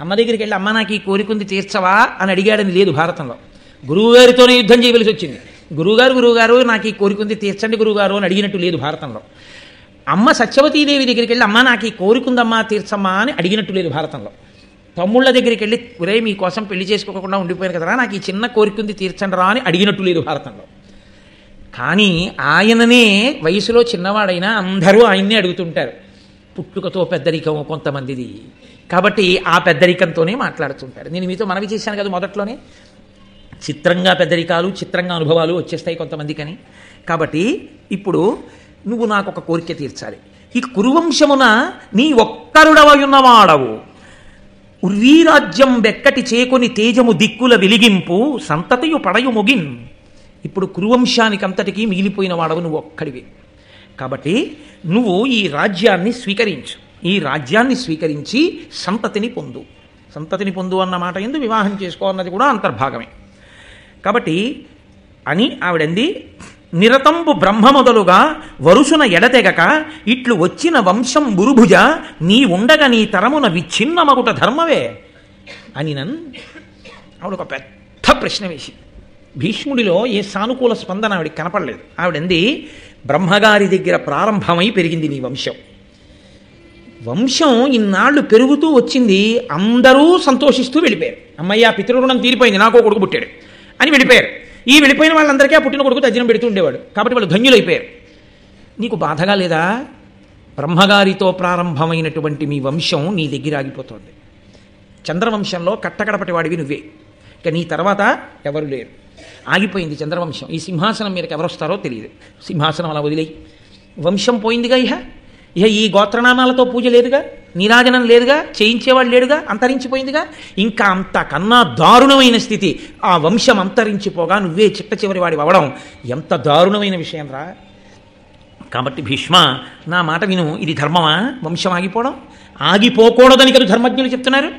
అమ్మ దగ్గరికి వెళ్ళి అమ్మ నాకు ఈ కోరిక ఉంది తీర్చవా అని అడిగాడని లేదు భారతంలో. గురువుగారితోనే యుద్ధం చేయవలసి వచ్చింది. గురువుగారు నాకు ఈ కోరిక ఉంది తీర్చండి గురువుగారు అని అడిగినట్టు లేదు భారతంలో. అమ్మ సత్యవతీదేవి దగ్గరికి వెళ్ళి అమ్మ నాకు ఈ కోరిక ఉందమ్మా తీర్చమ్మా అని అడిగినట్టు లేదు భారతంలో. తమ్ముళ్ళ దగ్గరికి వెళ్ళి ఒరే మీకోసం పెళ్లి చేసుకోకుండా ఉండిపోయాను కదరా నాకు ఈ చిన్న కోరిక ఉంది తీర్చండి రా అని అడిగినట్టు లేదు భారతంలో. కానీ ఆయననే వయసులో చిన్నవాడైనా అందరూ ఆయన్నే అడుగుతుంటారు. పుట్టుకతో పెద్దరికం కొంతమందిది కాబట్టి ఆ పెద్దరికంతోనే మాట్లాడుతుంటారు. నేను మీతో మనవి చేశాను కదా మొదట్లోనే, చిత్రంగా పెద్దరికాలు, చిత్రంగా అనుభవాలు వచ్చేస్తాయి కొంతమందికని. కాబట్టి ఇప్పుడు నువ్వు నాకు ఒక కోరిక తీర్చాలి. ఈ కురువంశమున నీ ఒక్కరుడవయున్నవాడవు, ఉర్వీరాజ్యం బెక్కటి చేకొని తేజము దిక్కుల వెలిగింపు సంతతియు పడయు ముగిన్. ఇప్పుడు కురువంశానికంతటికీ మిగిలిపోయిన వాడవు నువ్వు ఒక్కడివి. కాబట్టి నువ్వు ఈ రాజ్యాన్ని స్వీకరించు, ఈ రాజ్యాన్ని స్వీకరించి సంతతిని పొందు. సంతతిని పొందు అన్న మాట ఎందు వివాహం చేసుకో అన్నది కూడా అంతర్భాగమే. కాబట్టి అని ఆవిడంది, నిరతంబు బ్రహ్మ మొదలుగా వరుసున ఎడతెగక ఇట్లు వచ్చిన వంశం బురుభుజ నీ ఉండగా నీ తరమున విచ్ఛిన్నమగుట ధర్మవే అని ఆవిడ ఒక పెద్ద ప్రశ్న వేసి, భీష్ముడిలో ఏ సానుకూల స్పందన ఆవిడికి కనపడలేదు. ఆవిడంది, బ్రహ్మగారి దగ్గర ప్రారంభమై పెరిగింది నీ వంశం. వంశం ఇన్నాళ్ళు పెరుగుతూ వచ్చింది, అందరూ సంతోషిస్తూ వెళ్ళిపోయారు. అమ్మయ్య పితృరుణం తీరిపోయింది, నాకు కొడుకు పుట్టాడు అని వెళ్ళిపోయారు. ఈ వెళ్ళిపోయిన వాళ్ళందరికీ ఆ పుట్టిన కొడుకు తజ్జనం పెడుతూ ఉండేవాడు కాబట్టి వాళ్ళు ధన్యులైపోయారు. నీకు బాధగా లేదా? బ్రహ్మగారితో ప్రారంభమైనటువంటి మీ వంశం నీ దగ్గర ఆగిపోతుంది. చంద్రవంశంలో కట్టకడపటి వాడివి నువ్వే, ఇక నీ తర్వాత ఎవరు లేరు, ఆగిపోయింది చంద్రవంశం. ఈ సింహాసనం మీదకి ఎవరు వస్తారో తెలియదు, సింహాసనం అలా వదిలేయి. వంశం పోయిందిగా. ఇహ ఈ గోత్రనామాలతో పూజ లేదుగా, నీరాజనం లేదుగా, చేయించేవాడు లేడుగా, అంతరించిపోయిందిగా. ఇంకా అంతకన్నా దారుణమైన స్థితి, ఆ వంశం అంతరించిపోగా నువ్వే చిట్ట చివరి వాడి అవ్వడం ఎంత దారుణమైన విషయం రా. కాబట్టి భీష్మ నా మాట విను, ఇది ధర్మమా వంశం ఆగిపోవడం? ఆగిపోకూడదని కదా ధర్మజ్ఞులు చెప్తున్నారు.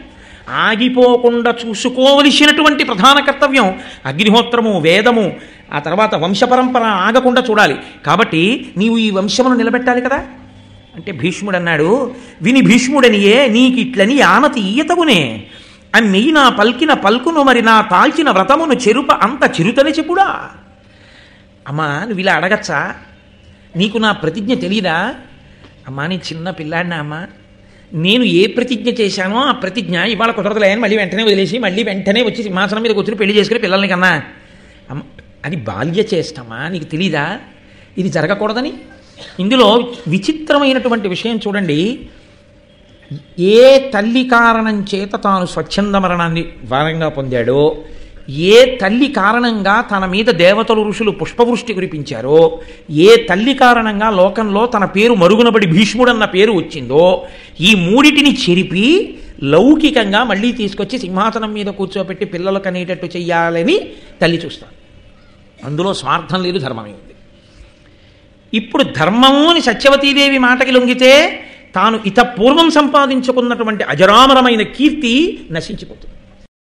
ఆగిపోకుండా చూసుకోవలసినటువంటి ప్రధాన కర్తవ్యం అగ్నిహోత్రము, వేదము, ఆ తర్వాత వంశపరంపర ఆగకుండా చూడాలి. కాబట్టి నీవు ఈ వంశమును నిలబెట్టాలి కదా అంటే భీష్ముడు అన్నాడు, విని భీష్ముడనియే నీకిట్లని ఆనతి ఈయతగునే అమ్మెయి నా పల్కిన పల్కును మరి నా తాల్చిన వ్రతమును చెరుప అంత చిరుతని చెప్పుడా. అమ్మా నువ్వు ఇలా అడగచ్చా? నీకు నా ప్రతిజ్ఞ తెలీదా? అమ్మా నీ చిన్న పిల్లాడినా అమ్మా, నేను ఏ ప్రతిజ్ఞ చేశానో ఆ ప్రతిజ్ఞ ఇవాళ కుదరదులేని మళ్ళీ వెంటనే వదిలేసి మళ్ళీ వెంటనే వచ్చి సింహాసనం మీద కూర్చుని పెళ్లి చేసుకుని పిల్లల్ని కన్నా అమ్మ, అది బాల్య చేస్తామా? నీకు తెలీదా ఇది జరగకూడదని? ఇందులో విచిత్రమైనటువంటి విషయం చూడండి. ఏ తల్లి కారణం చేత తాను స్వచ్ఛంద మరణాన్ని వారంగా పొందాడో, ఏ తల్లి కారణంగా తన మీద దేవతలు ఋషులు పుష్పవృష్టి కురిపించారో, ఏ తల్లి కారణంగా లోకంలో తన పేరు మరుగునబడి భీష్ముడన్న పేరు వచ్చిందో, ఈ మూడిటిని చెరిపి లౌకికంగా మళ్ళీ తీసుకొచ్చి సింహాసనం మీద కూర్చోబెట్టి పిల్లలకు అనేటట్టు చెయ్యాలని తల్లి చూస్తాను. అందులో స్వార్థం లేదు, ధర్మమే ఉంది. ఇప్పుడు ధర్మము అని సత్యవతీదేవి మాటకి లొంగితే తాను పూర్వం సంపాదించుకున్నటువంటి అజరామరమైన కీర్తి నశించిపోతుంది.